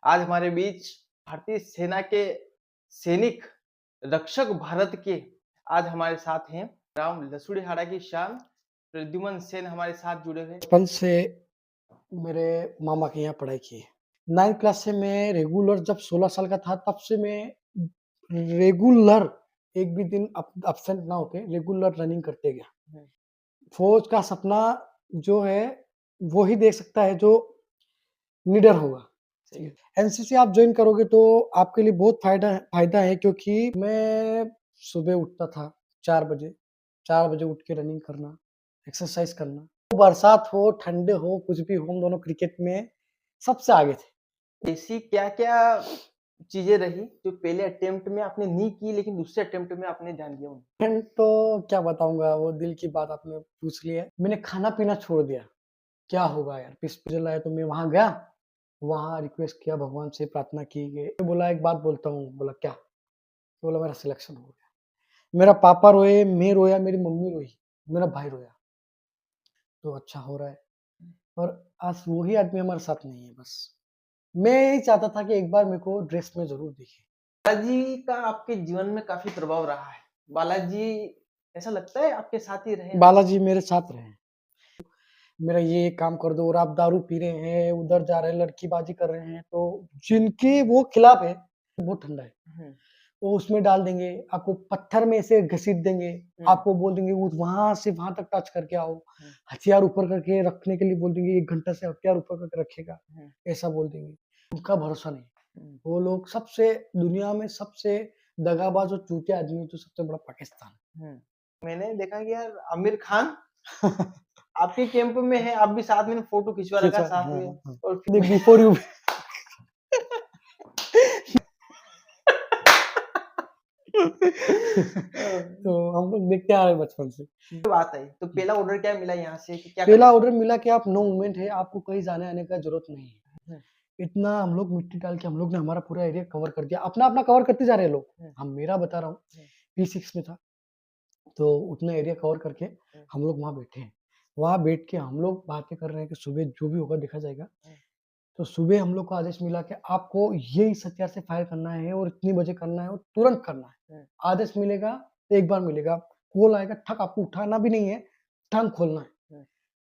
आज हमारे बीच भारतीय सेना के सैनिक, रक्षक भारत के आज हमारे साथ हैं। राम लसूड़ीहाड़ा की शान प्रद्युमन सेन हमारे साथ जुड़े हुए हैं। बचपन से मेरे मामा के यहाँ पढ़ाई की है। 9th क्लास से मैं रेगुलर, जब 16 साल का था तब से मैं रेगुलर एक भी दिन अब्सेंट ना होके रेगुलर रनिंग करते गया। हम्म, फौज का सपना जो है वो ही देख सकता है जो निडर होगा। सही है। एनसीसी आप ज्वाइन करोगे तो आपके लिए बहुत फायदा है, क्योंकि मैं सुबह उठता था 4 बजे उठ के रनिंग करना, एक्सरसाइज करना। बरसात हो, ठंडे हो, कुछ भी हो, हम दोनों क्रिकेट में सबसे आगे थे। ऐसी क्या-क्या चीजें रही जो पहले अटेम्प्ट में आपने नहीं की लेकिन दूसरे अटेम्प्ट में आपने ध्यान दिया? फ्रेंड तो क्या बताऊंगा, वो दिल की बात आपने पूछ ली है। मैंने खाना पीना छोड़ दिया। क्या होगा यार, पिस्टल आया तो मैं वहां गया, वहां रिक्वेस्ट किया, भगवान से प्रार्थना की गई, बोला एक बात बोलता हूँ। बोला क्या? बोला मेरा सिलेक्शन हो गया। मेरा पापा रोए, मैं रोया, मेरी मम्मी रोई, मेरा भाई रोया। तो अच्छा हो रहा है। और आज वही आदमी हमारे साथ नहीं है। बस मैं यही चाहता था कि एक बार मेरे को ड्रेस में जरूर दिखे। बालाजी का आपके जीवन में काफी प्रभाव रहा है। बालाजी ऐसा लगता है आपके साथ ही रहे? बालाजी मेरे साथ रहे। मेरा ये काम कर दो, और आप दारू पी रहे हैं, उधर जा रहे हैं, लड़कीबाजी कर रहे हैं, तो जिनके वो खिलाफ है, बहुत ठंडा है। हम्म, वो उसमें डाल देंगे, आपको पत्थर में से घसीट देंगे, आपको बोल देंगे वो वहां से वहां तक टच करके आओ, हथियार ऊपर करके रखने के लिए बोल देंगे, 1 घंटा से हथियार ऊपर करके रखेगा, ऐसा बोल देंगे। उनका भरोसा नहीं। वो लोग सबसे, दुनिया में सबसे दगाबाज और चूतिया आदमी है, जो सबसे बड़ा पाकिस्तान। मैंने देखा कि यार आमिर खान आपके कैंप में है, आप भी साथ में फोटो खिंचवा रखा खींचा, साथ हाँ में। हाँ हाँ। और देख बिफोर यू तो हम लोग देखते आ रहे हैं बचपन से। बात आई तो पहला ऑर्डर क्या मिला यहाँ से कि क्या पहला करना ऑर्डर मिला कि आप नो मूवमेंट है, आपको कहीं जाने आने का जरूरत नहीं है। है? इतना हम लोग मिट्टी डाल के हम लोग ने हमारा पूरा एरिया कवर कर दिया, अपना अपना कवर करते जा रहे हैं लोग। हम, मेरा बता रहा हूँ, P6 में था, तो उतना एरिया कवर करके हम लोग वहाँ बैठे हैं। वहाँ बैठ के हम लोग बातें कर रहे हैं कि सुबह जो भी होगा देखा जाएगा। तो सुबह हम लोग को आदेश मिला कि आपको ये इस हथियार से फायर करना है और इतनी बजे करना है और तुरंत करना है। आदेश मिलेगा, एक बार मिलेगा, कॉल आएगा, ठक, आपको उठाना भी नहीं है, टंग खोलना है।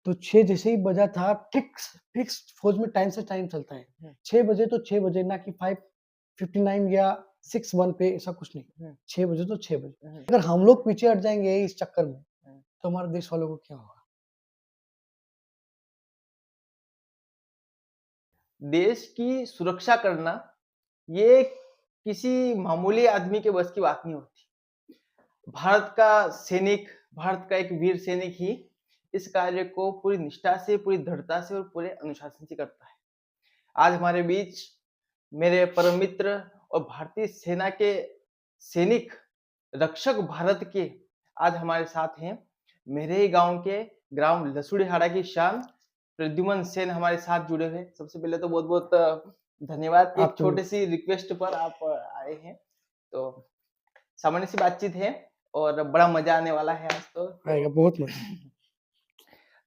तो 6 जैसे ही बजा था, फिक्स फिक्स फौज में टाइम से टाइम चलता है। 6 बजे तो 6 बजे, ना कि 5:59 या 6:01 पे, ऐसा कुछ नहीं। 6 बजे तो 6 बजे। अगर हम लोग पीछे हट जाएंगे इस चक्कर में, तो हमारे देश वालों को क्या होगा? देश की सुरक्षा करना ये किसी मामूली आदमी के बस की बात नहीं होती। भारत का सैनिक, भारत का एक वीर सैनिक ही इस कार्य को पूरी निष्ठा से, पूरी दृढ़ता से और पूरे अनुशासन से करता है। आज हमारे बीच मेरे परम मित्र और भारतीय सेना के सैनिक, रक्षक भारत के आज हमारे साथ हैं। मेरे ही गांव के ग्राम लसूड़ीहाड़ा की शान प्रद्युमन सेन हमारे साथ जुड़े हुए। सबसे पहले तो बहुत बहुत धन्यवाद, एक आपको छोटी सी रिक्वेस्ट पर आप आए हैं। तो सामान्य सी बातचीत है और बड़ा मजा आने वाला है आज तो। आएगा बहुत मजा।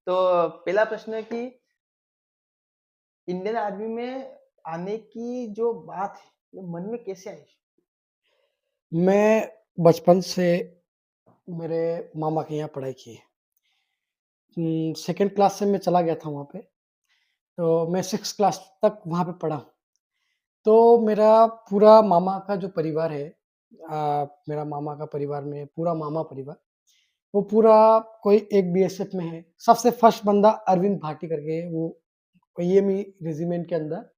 तो पहला प्रश्न है कि इंडियन आर्मी में आने की जो बात है, ये मन में कैसे आई? मैं बचपन से मेरे मामा के यहाँ पढ़ाई की है। 2nd क्लास से मैं चला गया था वहाँ पे, तो मैं 6th क्लास तक वहाँ पे पढ़ा हूँ। तो मेरा पूरा मामा का जो परिवार है, मेरा मामा का परिवार में पूरा मामा परिवार, वो पूरा कोई एक बीएसएफ में है। सबसे फर्स्ट बंदा अरविंद भाटी करके, वो आईएमई रेजिमेंट के अंदर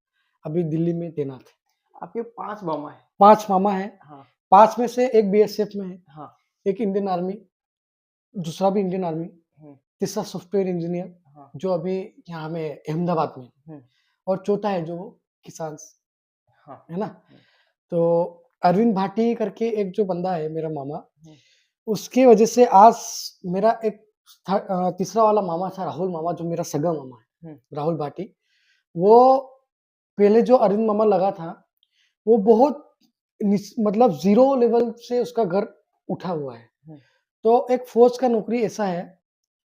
अभी दिल्ली में तैनात है। आपके 5 मामा है? 5 मामा हैं, हाँ, 5 में से एक बीएसएफ में है, हाँ, एक इंडियन आर्मी, दूसरा भी इंडियन आर्मी, हुँ, तीसरा सॉफ्टवेयर इंजीनियर, हाँ, जो अभी यहाँ में अहमदाबाद में, हुँ, और चौथा है जो किसान, हाँ, है ना? हुँ, तो अरविंद भाटी करके एक जो बंदा है मेरा मामा, हुँ, उसकी वजह से आज मेरा एक तीसरा वाला मामा था, राहुल मामा, जो मेरा सगा मामा है, हुँ, राहुल भाटी। वो पहले जो अरविंद मामा लगा था, वो बहुत मतलब ज़ीरो लेवल से उसका घर उठा हुआ है। हुँ, तो एक फ़ौज का नौकरी ऐसा है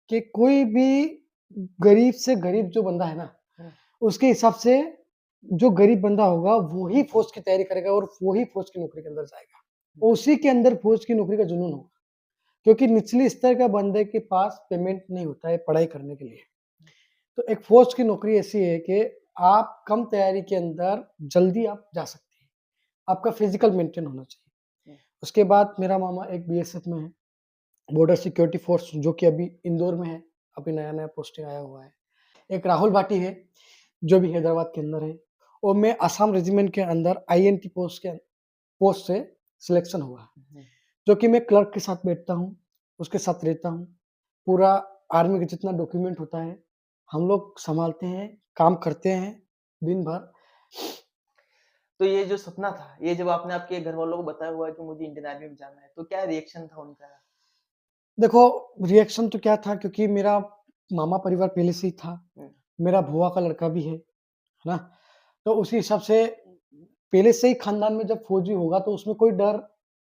कि कोई भी गरीब से गरीब जो बंदा है ना, हुँ, उसके हिसाब से जो गरीब बंदा होगा वो ही फौज की तैयारी करेगा और वो ही फौज की नौकरी के अंदर जाएगा। उसी के अंदर फौज की नौकरी का जुनून होगा, क्योंकि निचले स्तर का बंदे के पास पेमेंट नहीं होता है पढ़ाई करने के लिए। तो एक फौज की नौकरी ऐसी है कि आप कम तैयारी के अंदर जल्दी आप जा सकते हैं। आपका फिजिकल मेंटेन होना चाहिए। उसके बाद मेरा मामा एक बीएसएफ में है, बॉर्डर सिक्योरिटी फोर्स, जो कि अभी इंदौर में है, अभी नया-नया पोस्टिंग आया हुआ है। एक राहुल भाटी है, जो भी हैदराबाद के अंदर है, और मैं असम रेजिमेंट के अंदर आईएनटी पोस्ट से सिलेक्शन हुआ है, जो कि मैं क्लर्क के साथ बैठता हूँ, उसके साथ रहता हूँ। पूरा आर्मी का जितना डॉक्यूमेंट होता है, हम लोग सँभालते हैं, काम करते हैं दिन भर। तो ये जो सपना था, ये जब आपने आपके घर वालों को बताया हुआ कि मुझे इंडियन आर्मी में जाना है, तो क्या रिएक्शन था उनका? देखो, रिएक्शन तो क्या था, क्योंकि मेरा मामा परिवार पहले से ही था, हुँ, मेरा भूआ का लड़का भी है ना? तो उसी हिसाब से पहले से ही खानदान में जब फौजी होगा तो उसमें कोई डर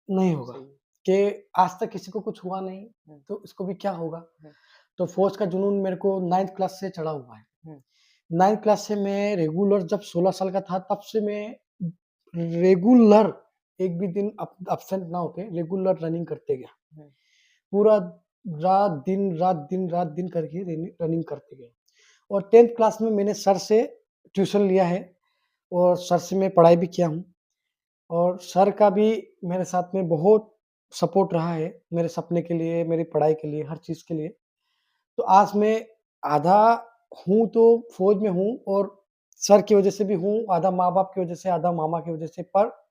नहीं होगा सही है। कि आज तक किसी को कुछ हुआ नहीं, हुँ, तो इसको भी क्या होगा? हुँ, तो फौज का जुनून मेरे को 9th क्लास से चढ़ा हुआ है। हुँ, 9th क्लास से मैं रेगुलर, जब 16 साल का था तब से मैं रेगुलर एक भी दिन एब्सेंट ना होके रेगुलर रनिंग करते गया। हुँ, पूरा रात दिन करके रनिंग करते गए। और 10th क्लास में मैंने सर से ट्यूशन लिया है और सर से मैं पढ़ाई भी किया हूँ, और सर का भी मेरे साथ में बहुत सपोर्ट रहा है, मेरे सपने के लिए, मेरी पढ़ाई के लिए, हर चीज़ के लिए। तो आज मैं आधा हूँ तो फ़ौज में हूँ, और सर की वज़ह से भी हूँ, आधा माँ-बाप की वज़ह से, आधा मामा की वज़ह से, पर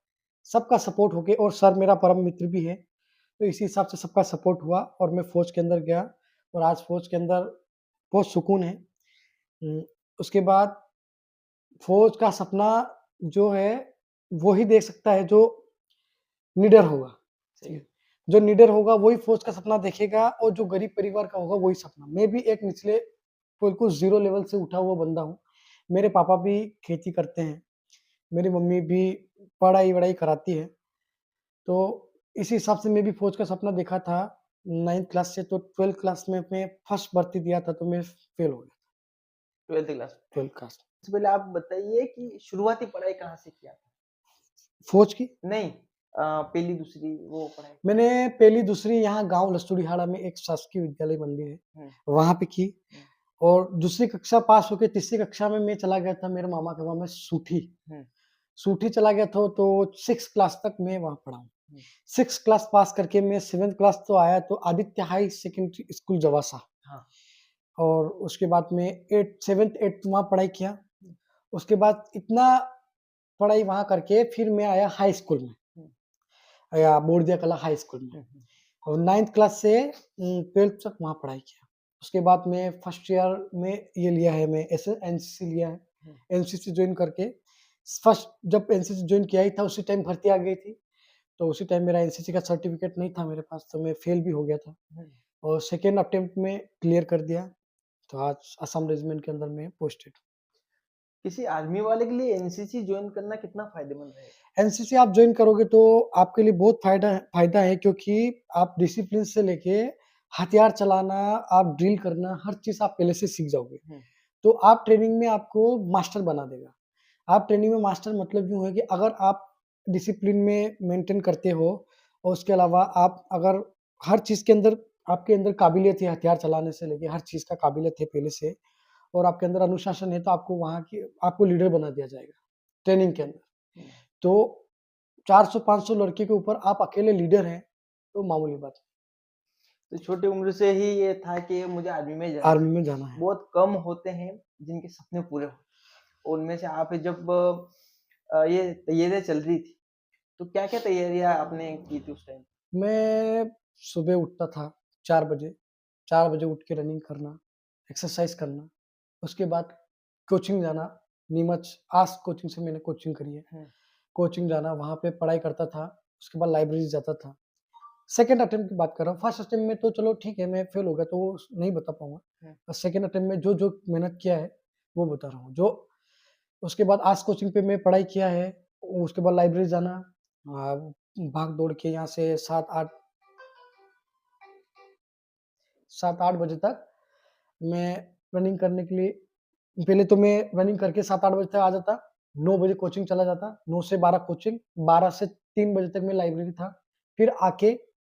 सबका सपोर्ट होके, और सर मेरा परम मित्र भी है। तो इसी हिसाब से सबका सपोर्ट हुआ और मैं फ़ौज के अंदर गया, और आज फ़ौज के अंदर बहुत सुकून है। उम, उसके बाद फ़ौज का सपना जो है, वो ही देख सकता है जो निडर होगा, ठीक सही है? है। जो निडर होगा वही फ़ौज का सपना देखेगा, और जो गरीब परिवार का होगा वही सपना। मैं भी एक निचले बिल्कुल ज़ीरो लेवल से उठा हुआ बंदा हूँ। मेरे पापा भी खेती करते हैं, मेरी मम्मी भी पढ़ाई-वढ़ाई कराती है। तो इसी हिसाब से मैं भी फ़ौज का सपना देखा था 9th क्लास से, तो 12th क्लास में मैं फर्स्ट भर्ती दिया था, तो मैं फेल हो गया 12th क्लास में। 12th क्लास में। सबसे पहले आप बताइए कि शुरुआती पढ़ाई कहाँ से किया था? फ़ौज की नहीं पहली दूसरी वो पढ़ाई? मैंने पहली, दूसरी यहाँ गाँव लस्तूड़ीहाड़ा में एक शासकीय विद्यालय मंदिर है, हुँ, वहाँ पे की। हुँ, और दूसरी कक्षा पास होके तीसरी कक्षा में मैं चला गया था मेरे मामा के वहाँ, मैं सूठी। हुँ, सूठी चला गया था, तो 6th क्लास तक मैं वहाँ पढ़ा हूँ। हुँ, 6th क्लास पास करके मैं 7th क्लास तो आया, तो आदित्य हाई सेकेंडरी स्कूल जवासा, हाँ, और उसके बाद में 8 7th 8th वहाँ पढ़ाई किया। हुँ, उसके बाद इतना पढ़ाई वहाँ करके फिर मैं आया हाई स्कूल में, हुँ, या बोरदिया कला हाई स्कूल में, हुँ, हुँ, और 9th क्लास से 12th तक वहाँ पढ़ाई किया। उसके बाद मैं फर्स्ट ईयर में ये लिया है, मैं ऐसे एनसीसी लिया है। हुँ, एनसीसी जॉइन करके फर्स्ट जब एनसीसी जॉइन किया ही था, उसी टाइम भर्ती आ गई थी। तो उसी टाइम मेरा एनसीसी का सर्टिफ़िकेट नहीं था मेरे पास, तो मैं फेल भी हो गया था, हुँ। और सेकंड अटेम्प्ट में क्लियर कर दिया। तो आज असम रेजिमेंट के अंदर मैं पोस्टेड हूँ। किसी आर्मी वाले के लिए एनसीसी जॉइन करना कितना फ़ायदेमंद रहेगा? एनसीसी आप जॉइन करोगे तो आपके लिए बहुत फ़ायदा है, क्योंकि आप डिसिप्लिन से लेके हथियार चलाना, आप ड्रिल करना, हर चीज़ आप पहले से सीख जाओगे। हुँ, तो आप ट्रेनिंग में आपको मास्टर बना देगा। आप ट्रेनिंग में मास्टर मतलब यूँ है कि अगर आप डिसिप्लिन में मेंटेन करते हो, और उसके अलावा आप अगर हर चीज़ के अंदर आपके अंदर काबिलियत है, हथियार चलाने से लेके हर चीज़ का काबिलियत है पहले से, और आपके अंदर अनुशासन है, तो आपको वहाँ की आपको लीडर बना दिया जाएगा, ट्रेनिंग के अंदर। हुँ। तो 400-500 लड़के के ऊपर आप अकेले लीडर हैं, तो मामूली बात है। तो छोटी उम्र से ही ये था कि मुझे आर्मी में जाना है। आर्मी में जाना है। बहुत कम होते हैं जिनके सपने पूरे होते हैं। उनमें से आप जब ये तैयारियाँ चल रही थी, तो क्या-क्या तैयारियाँ आपने की थी उस टाइम? मैं सुबह उठता था 4 बजे, 4 बजे उठ के रनिंग करना, एक्सरसाइज़ करना, उसके बाद कोचिंग जाना, नीमच आस कोचिंग से मैंने कोचिंग करी है। हुँ, कोचिंग जाना, वहाँ पे पढ़ाई करता था, उसके बाद लाइब्रेरी जाता था। सेकंड अटेम्प्ट की बात कर रहा हूँ, फर्स्ट अटेम्प्ट में तो चलो ठीक है, मैं फेल हो गया तो वो नहीं बता पाऊँगा। हुँ, और सेकंड अटेम्प्ट में जो-जो मेहनत किया है, वो बता रहा हूँ। जो उसके बाद आस कोचिंग पे मैं पढ़ाई किया है, उसके बाद लाइब्रेरी जाना, भाग दौड़ के यहाँ से 7-8 बजे तक मैं रनिंग करने के लिए, पहले तो मैं रनिंग करके 7-8 बजे तक आ जाता, 9 बजे कोचिंग चला जाता, 9 से 12 कोचिंग, 12 से 3 बजे तक मैं लाइब्रेरी था। फिर आके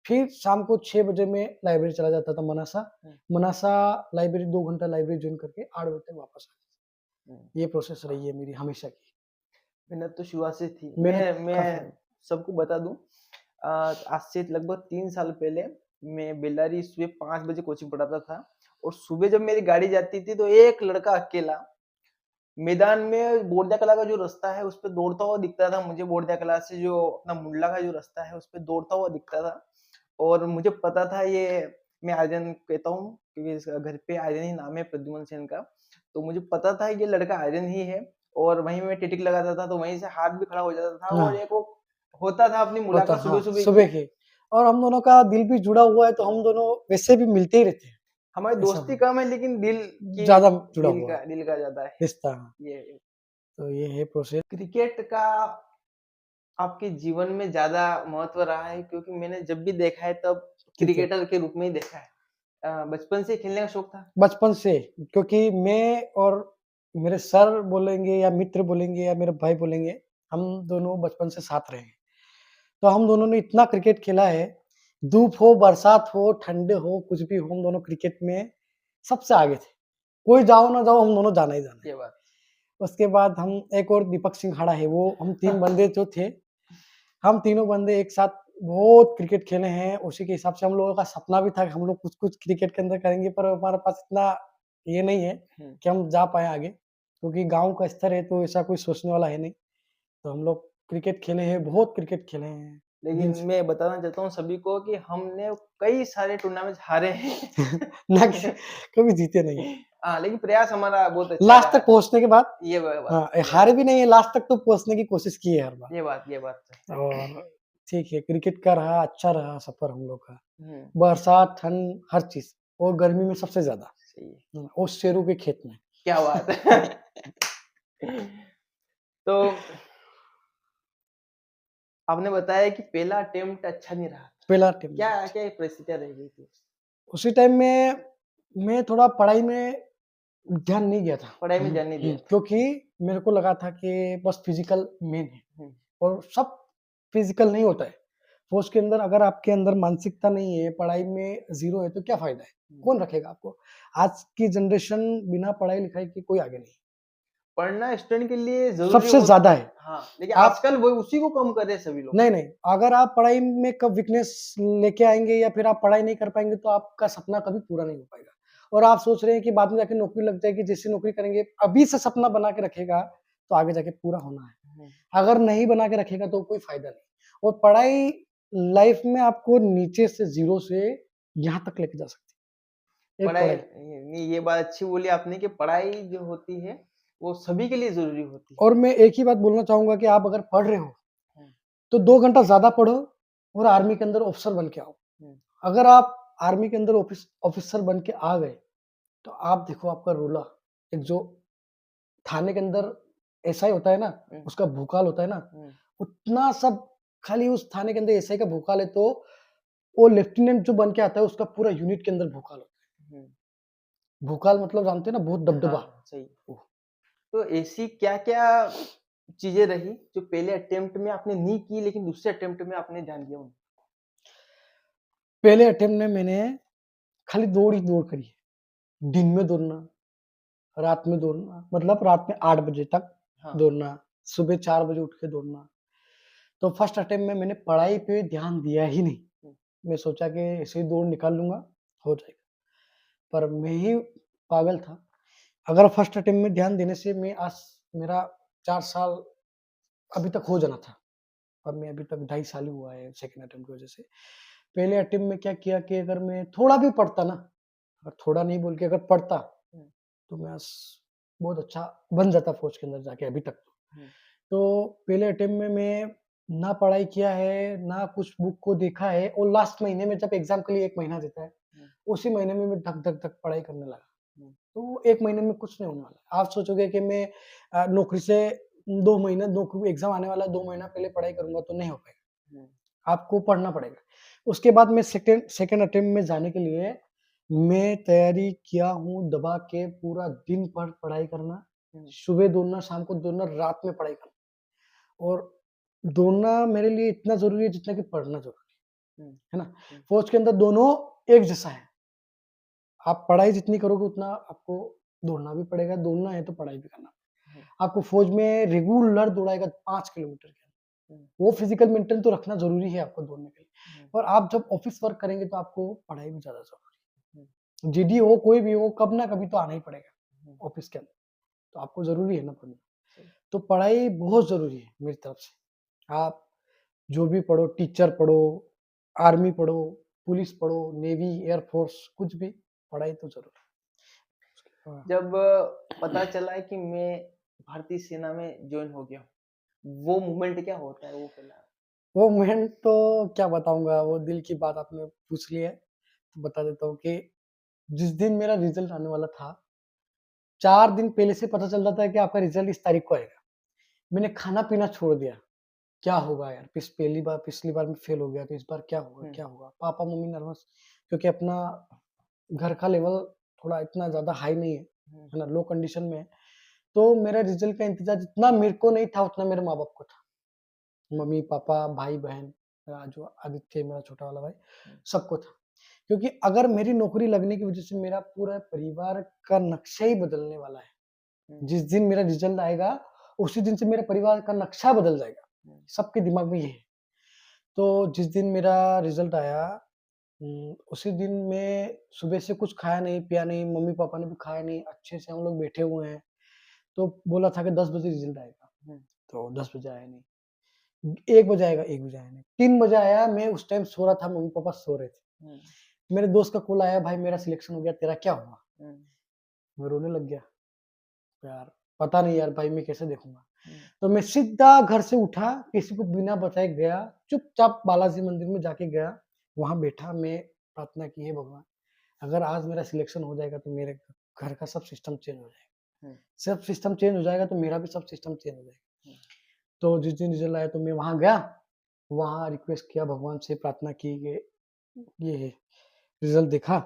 फिर शाम को 6 बजे मैं लाइब्रेरी चला जाता था मनासा। मनासा लाइब्रेरी 2 घंटा लाइब्रेरी जॉइन करके 8 बजे तक वापस आ जाता। ये प्रोसेस रही है मेरी हमेशा की। मेहनत तो शुरुआत से थी। मेहनत मैं काफ़ी सबको बता दूं, आज से लगभग 3 साल पहले मैं बेल्लारी सुबह 5 बजे कोचिंग पढ़ाता था, और सुबह जब मेरी गाड़ी जाती थी तो एक लड़का अकेला मैदान में बोरजा कला का जो रास्ता है उस पे दौड़ता हुआ दिखता था मुझे। बोरजा कला से जो अपना मुंडला का जो रास्ता है उस पे दौड़ता हुआ दिखता था, और मुझे पता था ये, मैं आर्यन कहता हूँ क्योंकि इसका घर पे आर्यन ही नाम है प्रद्युमन सेन का, तो मुझे पता था ये लड़का आर्यन ही है। और वहीं मैं टिटिक लगाता था तो वहीं से हाथ भी खड़ा हो जाता था, और हाँ, एक वो होता था अपनी होता मुलाकात हाँ, सुबह-सुबह सुबह की। की। और हम दोनों का दिल भी जुड़ा हुआ है, तो हम दोनों वैसे भी मिलते ही रहते हैं, हमारी ऐसा दोस्ती मान कम है लेकिन दिल की ज़्यादा जुड़ा हुआ है, दिल का ज़्यादा है। रिश्ता। हाँ, ये तो ये है प्रोसेस। क्रिकेट का आपके जीवन में ज़्यादा महत्व रहा है, क्योंकि मैंने जब भी देखा है तब क्रिकेट क्रिकेटर के रूप में ही देखा है। बचपन से खेलने का शौक था? बचपन से, क्योंकि मैं और मेरे सर बोलेंगे या मित्र बोलेंगे या मेरे भाई बोलेंगे, हम दोनों बचपन से साथ रहे हैं। तो हम दोनों ने इतना क्रिकेट खेला है, धूप हो, बरसात हो, ठंडे हो, कुछ भी हो, हम दोनों क्रिकेट में सबसे आगे थे। कोई जाओ ना जाओ, हम दोनों जाना ही जाना है। ये बात। उसके बाद हम एक और दीपक सिंघाड़ा है, वो हम 3 बंदे जो थे, हम तीनों बंदे एक साथ बहुत क्रिकेट खेले हैं। उसी के हिसाब से हम लोगों का सपना भी था कि हम लोग कुछ-कुछ क्रिकेट के अंदर करेंगे, पर हमारे पास इतना ये नहीं है हुँ। कि हम जा पाएँ आगे, क्योंकि गाँव का स्तर है, तो ऐसा कोई सोचने वाला है नहीं। तो हम लोग क्रिकेट खेले हैं, बहुत क्रिकेट खेले हैं, लेकिन दिन से मैं बताना चाहता हूँ सभी को कि हमने कई सारे टूर्नामेंट हारे हैं। ना कि कभी जीते नहीं। हाँ, लेकिन प्रयास हमारा बहुत अच्छा लास्ट रहा तक पहुँचने के बाद है। ये ब बात हाँ, ये हारे बात भी नहीं है, लास्ट तक तो पहुँचने की कोशिश की है हर बार। ये बात तो है। और ठीक है, क्रिकेट का रहा, अच्छा रहा सफ़र हम लोग का। हुँ, बरसात, ठंड, हर चीज़, और गर्मी में सबसे ज़्यादा। सही है। और शेरों के खेत में। क्या बात है! तो आपने बताया कि पहला अटेम्प्ट अच्छा नहीं रहा था। पहला टीम में। क्या परिस्थितियाँ रह गई थी? उसी टाइम में मैं थोड़ा पढ़ाई में ध्यान नहीं दिया था। पढ़ाई में ध्यान नहीं दिया था। क्योंकि मेरे को लगा था कि बस फिज़िकल मेन है, हुँ, और सब फिज़िकल नहीं होता है। फ़ौज के अंदर अगर आपके अंदर मानसिकता नहीं है, पढ़ाई में ज़ीरो है, तो क्या फ़ायदा है? हुँ। कौन रखेगा आपको? आज की जनरेशन बिना पढ़ाई-लिखाई के कोई आगे नहीं। पढ़ना स्टूडेंट के लिए ज़रूरी सबसे होता ज़्यादा है। है। हाँ, लेकिन आप आजकल वो उसी को कम कर रहे हैं सभी लोग। नहीं, नहीं, अगर आप पढ़ाई में कब वीकनेस लेके आएँगे या फिर आप पढ़ाई नहीं कर पाएँगे, तो आपका सपना कभी पूरा नहीं हो पाएगा। और आप सोच रहे हैं कि बाद में जाके नौकरी लग जाएगी, जैसे नौकरी करेंगे, अभी से सपना बना के रखेगा, तो आगे जाके पूरा होना है। हुँ, अगर नहीं बना के रखेगा तो कोई फ़ायदा नहीं। और पढ़ाई लाइफ़ में आपको नीचे से ज़ीरो से यहाँ तक लेके जा सकती है, एक पढ़ाई पढ़ाई। नहीं, ये बात अच्छी बोली आपने कि पढ़ाई जो होती है, वो सभी के लिए ज़रूरी होती है। और मैं एक ही बात बोलना चाहूँगा कि आप अगर पढ़ रहे हो, हुँ, तो 2 घंटा ज़्यादा पढ़ो और आर्मी के अंदर ऑफ़िसर बन के आओ। हुँ, अगर आप आर्मी के अंदर ऑफ़िसर बन के आ गए, तो आप देखो आपका रोला, एक जो थाने के अंदर एसआई होता है ना, हुँ, उसका भूकाल होता है ना, हुँ, उतना सब खाली उस थाने के अंदर एसआई का भूकाल है, तो वो लेफ्टिनेंट जो बन के आता है, उसका पूरा यूनिट के अंदर भूकाल होता हुँ। है। भूकाल मतलब जानते हैं ना, बहुत दबदबा। हाँ, सही। ओह! तो ऐसी क्या-क्या चीज़ें रही जो पहले अटेम्प्ट में आपने नहीं की लेकिन दूसरे अटेम्प्ट में आपने ध्यान दिया उन पहले अटेम्प्ट में मैंने खाली दौड़ ही दौड़ करी है। दिन में दौड़ना, रात में दौड़ना, मतलब रात में 8 बजे तक हाँ, दौड़ना, सुबह 4 बजे उठ के दौड़ना। तो फर्स्ट अटेम्प्ट में मैंने पढ़ाई पे ध्यान दिया ही नहीं। हुँ, मैं सोचा कि ऐसे ही दौड़ निकाल लूँगा, हो जाएगा। पर मैं ही पागल था। अगर फर्स्ट अटेम्प्ट में ध्यान देने से मैं आज मेरा 4 साल अभी तक हो जाना था। अब मैं अभी तक 2.5 साल ही हुआ है सेकंड अटेम्प्ट की वज़ह से। पहले अटेम्प्ट में क्या किया कि अगर मैं थोड़ा भी पढ़ता ना, अगर थोड़ा नहीं बोल के अगर पढ़ता, हुँ, तो मैं आज बहुत अच्छा बन जाता फ़ौज के अंदर जाके अभी तक तो। हुँ, तो पहले अटेम्प्ट में मैं ना पढ़ाई किया है, ना कुछ बुक को देखा है, और लास्ट महीने में जब एग्ज़ाम के लिए 1 महीना देता है, हुँ, उसी महीने में मैं धक, धक, धक पढ़ाई करने लगा। हुँ, तो 1 महीने में कुछ नहीं होने वाला है। आप सोचोगे कि मैं नौकरी से 2 महीने नौकरी एग्ज़ाम आने वाला है, 2 महीना पहले पढ़ाई करूँगा तो नहीं हो पाएगा। हुँ। आपको पढ़ना पड़ेगा। उसके बाद मैं सेकंड सेकंड अटेम्प्ट में जाने के लिए मैं तैयारी किया हूँ दबा के, पूरा दिन भर पढ़ाई करना, सुबह दौड़ना, शाम को दौड़ना, रात में पढ़ाई करना। और दौड़ना मेरे लिए इतना ज़रूरी है जितना कि पढ़ना ज़रूरी है ना? फ़ौज के अंदर दोनों एक जैसा है। आप पढ़ाई जितनी करोगे उतना आपको दौड़ना भी पड़ेगा, दौड़ना है तो पढ़ाई भी करना। आपको फ़ौज में रेगुलर दौड़ाएगा 5 किलोमीटर के। वो फिज़िकल मेंटेन तो रखना ज़रूरी है आपको दौड़ने के लिए। और आप जब ऑफ़िस वर्क करेंगे तो आपको पढ़ाई भी ज़्यादा ज़रूरी है। जीडी हो, कोई भी हो, कब ना कभी तो आना ही पड़ेगा ऑफ़िस के अंदर। तो आपको ज़रूरी है ना पढ़ना। तो पढ़ाई बहुत ज़रूरी है मेरी तरफ से। आप जो भी पढ़ो, टीचर पढ़ो, आर्मी पढ़ो, पुलिस पढ़ो, नेवी, एयर फ़ोर्स, कुछ भी, पढ़ाई तो ज़रूर है। हाँ। जब पता चला है कि मैं भारतीय सेना में जॉइन हो गया हूँ, वो मोमेंट क्या होता है वो पहला? वो मोमेंट तो क्या बताऊँगा, वो दिल की बात आपने पूछ ली है, तो बता देता हूँ कि जिस दिन मेरा रिज़ल्ट आने वाला था, 4 दिन पहले से पता चल रहा था कि आपका रिज़ल्ट इस तारीख को आएगा। मैंने खाना-पीना छोड़ दिया। क्या होगा यार? पिछली बार मैं फेल हो गया, तो इस बार क्या होगा, क्या होगा? पापा-मम्मी नर्वस, क्योंकि अपना घर का लेवल थोड़ा इतना ज़्यादा हाई नहीं है ना? लो कंडीशन में है। तो मेरा रिज़ल्ट का इंतज़ार जितना मेरे को नहीं था, उतना मेरे माँ-बाप को था। मम्मी-पापा, भाई-बहन, मेरा जो आदित्य मेरा छोटा वाला भाई, सबको था। क्योंकि अगर मेरी नौकरी लगने की वज़ह से मेरा पूरा परिवार का नक्शा ही बदलने वाला है। जिस दिन मेरा रिज़ल्ट आएगा, उसी दिन से मेरे परिवार का नक्शा बदल जाएगा। सबके दिमाग में ये है। तो जिस दिन मेरा रिज़ल्ट आया, उसी दिन मैं सुबह से कुछ खाया नहीं, पिया नहीं, मम्मी-पापा ने भी खाया नहीं, अच्छे से हम लोग बैठे हुए हैं। तो बोला था कि 10 बजे रिज़ल्ट आएगा, तो 10 बजे आया नहीं। 1 बजे आएगा, 1 बजे आया नहीं। 3 बजे आया, मैं उस टाइम सो रहा था, मम्मी-पापा सो रहे थे। मेरे दोस्त का कॉल आया, भाई मेरा सिलेक्शन हो गया, तेरा क्या हुआ? मैं रोने लग गया। यार, पता नहीं यार भाई मैं कैसे देखूँगा? तो मैं सीधा घर से उठा, किसी को बिना बताए गया, चुपचाप बालाजी मंदिर में जाके गया, वहाँ बैठा, मैं प्रार्थना की, हे भगवान, अगर आज मेरा सिलेक्शन हो जाएगा तो मेरे घर का सब सिस्टम चेंज हो जाएगा। सब सिस्टम चेंज हो जाएगा तो मेरा भी सब सिस्टम चेंज हो जाएगा। तो जिस दिन रिज़ल्ट आया तो मैं वहाँ गया, वहाँ रिक्वेस्ट किया, भगवान से प्रार्थना की कि ये रिज़ल्ट देखा,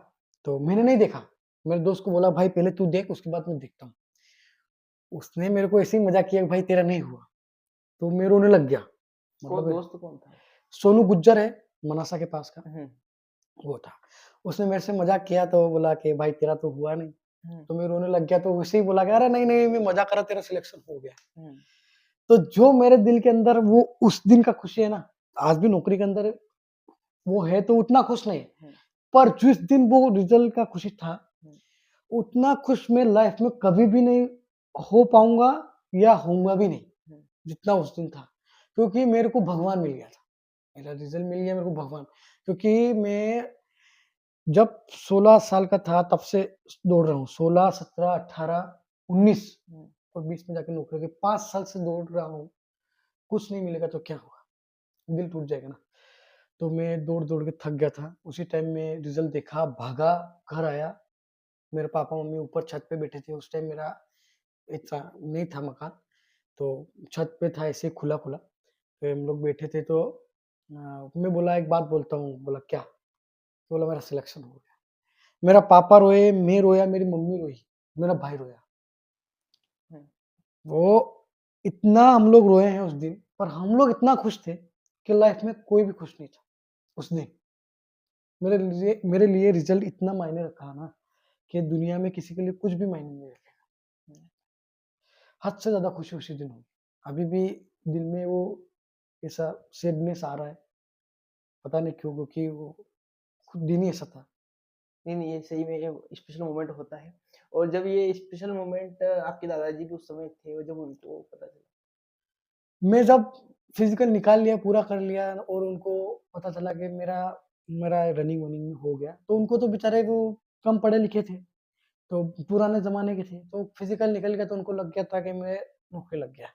तो मैंने नहीं देखा। मेरे दोस्त को बोला भाई पहले तू देख उसके बाद मैं देखता हूँ। उसने मेरे को ऐसे ही मज़ाक किया कि भाई तेरा नहीं हुआ, तो मैं रोने लग गया। वो मतलब दोस्त कौन था? सोनू गुज्जर है, मनासा के पास का, वो था। उसने मेरे से मज़ाक किया तो बोला कि भाई तेरा तो हुआ नहीं, तो मैं रोने लग गया, तो वैसे ही बोला कि अरे नहीं, नहीं मैं मज़ाक कर रहा, तेरा सिलेक्शन हो गया। तो जो मेरे दिल के अंदर वो उस दिन का खुशी है ना, आज भी नौकरी के अंदर वो है तो उतना खुश नहीं है। पर जिस दिन वो रिज़ल्ट का खुशी था, उतना खुश मैं लाइफ़ में कभी भी नहीं हो पाऊँगा या होऊँगा भी नहीं, जितना उस दिन था। क्योंकि मेरे को भगवान मिल गया था। मेरा रिज़ल्ट मिल गया मेरे को भगवान, क्योंकि मैं जब 16 साल का था तब से दौड़ रहा हूँ। 16, 17, 18, 19 और 20 में जाके नौकरी लगी। 5 साल से दौड़ रहा हूँ। कुछ नहीं मिलेगा तो क्या होगा? दिल टूट जाएगा ना। तो मैं दौड़-दौड़ के थक गया था। उसी टाइम में रिज़ल्ट देखा, भागा, घर आया। मेरे पापा-मम्मी ऊपर छत पे बैठे थे। उस टाइम मेरा इतना नहीं था मकान, तो छत पे था ऐसे खुला-खुला। फिर हम लोग बैठे थे तो मैं बोला एक बात बोलता हूँ। बोला क्या? तो बोला मेरा सिलेक्शन हो गया। मेरा पापा रोए, मैं रोया, मेरी मम्मी रोई, मेरा भाई रोया। वो इतना हम लोग रोए हैं उस दिन, पर हम लोग इतना खुश थे कि लाइफ में कोई भी खुश नहीं था उस दिन। मेरे लिए रिज़ल्ट इतना मायने रखा ना कि दुनिया में किसी के लिए कुछ भी मायने नहीं रखेगा। हद से ज़्यादा खुशी उसी दिन हुई। अभी भी दिल में वो ऐसा सैडनेस आ रहा है, पता नहीं क्यों? क्योंकि वो खुद दिन ही ऐसा था। नहीं, नहीं, ये सही में ये स्पेशल मोमेंट होता है। और जब ये स्पेशल मोमेंट आपके दादाजी भी उस समय थे और जब उनको पता चला? मैं जब फिज़िकल निकाल लिया, पूरा कर लिया और उनको पता चला कि मेरा मेरा रनिंग-वनिंग हो गया, तो उनको तो बेचारे वो कम पढ़े-लिखे थे, तो पुराने ज़माने के थे, तो फिज़िकल निकल गया तो उनको लग गया था कि मैं नौकरी लग गया।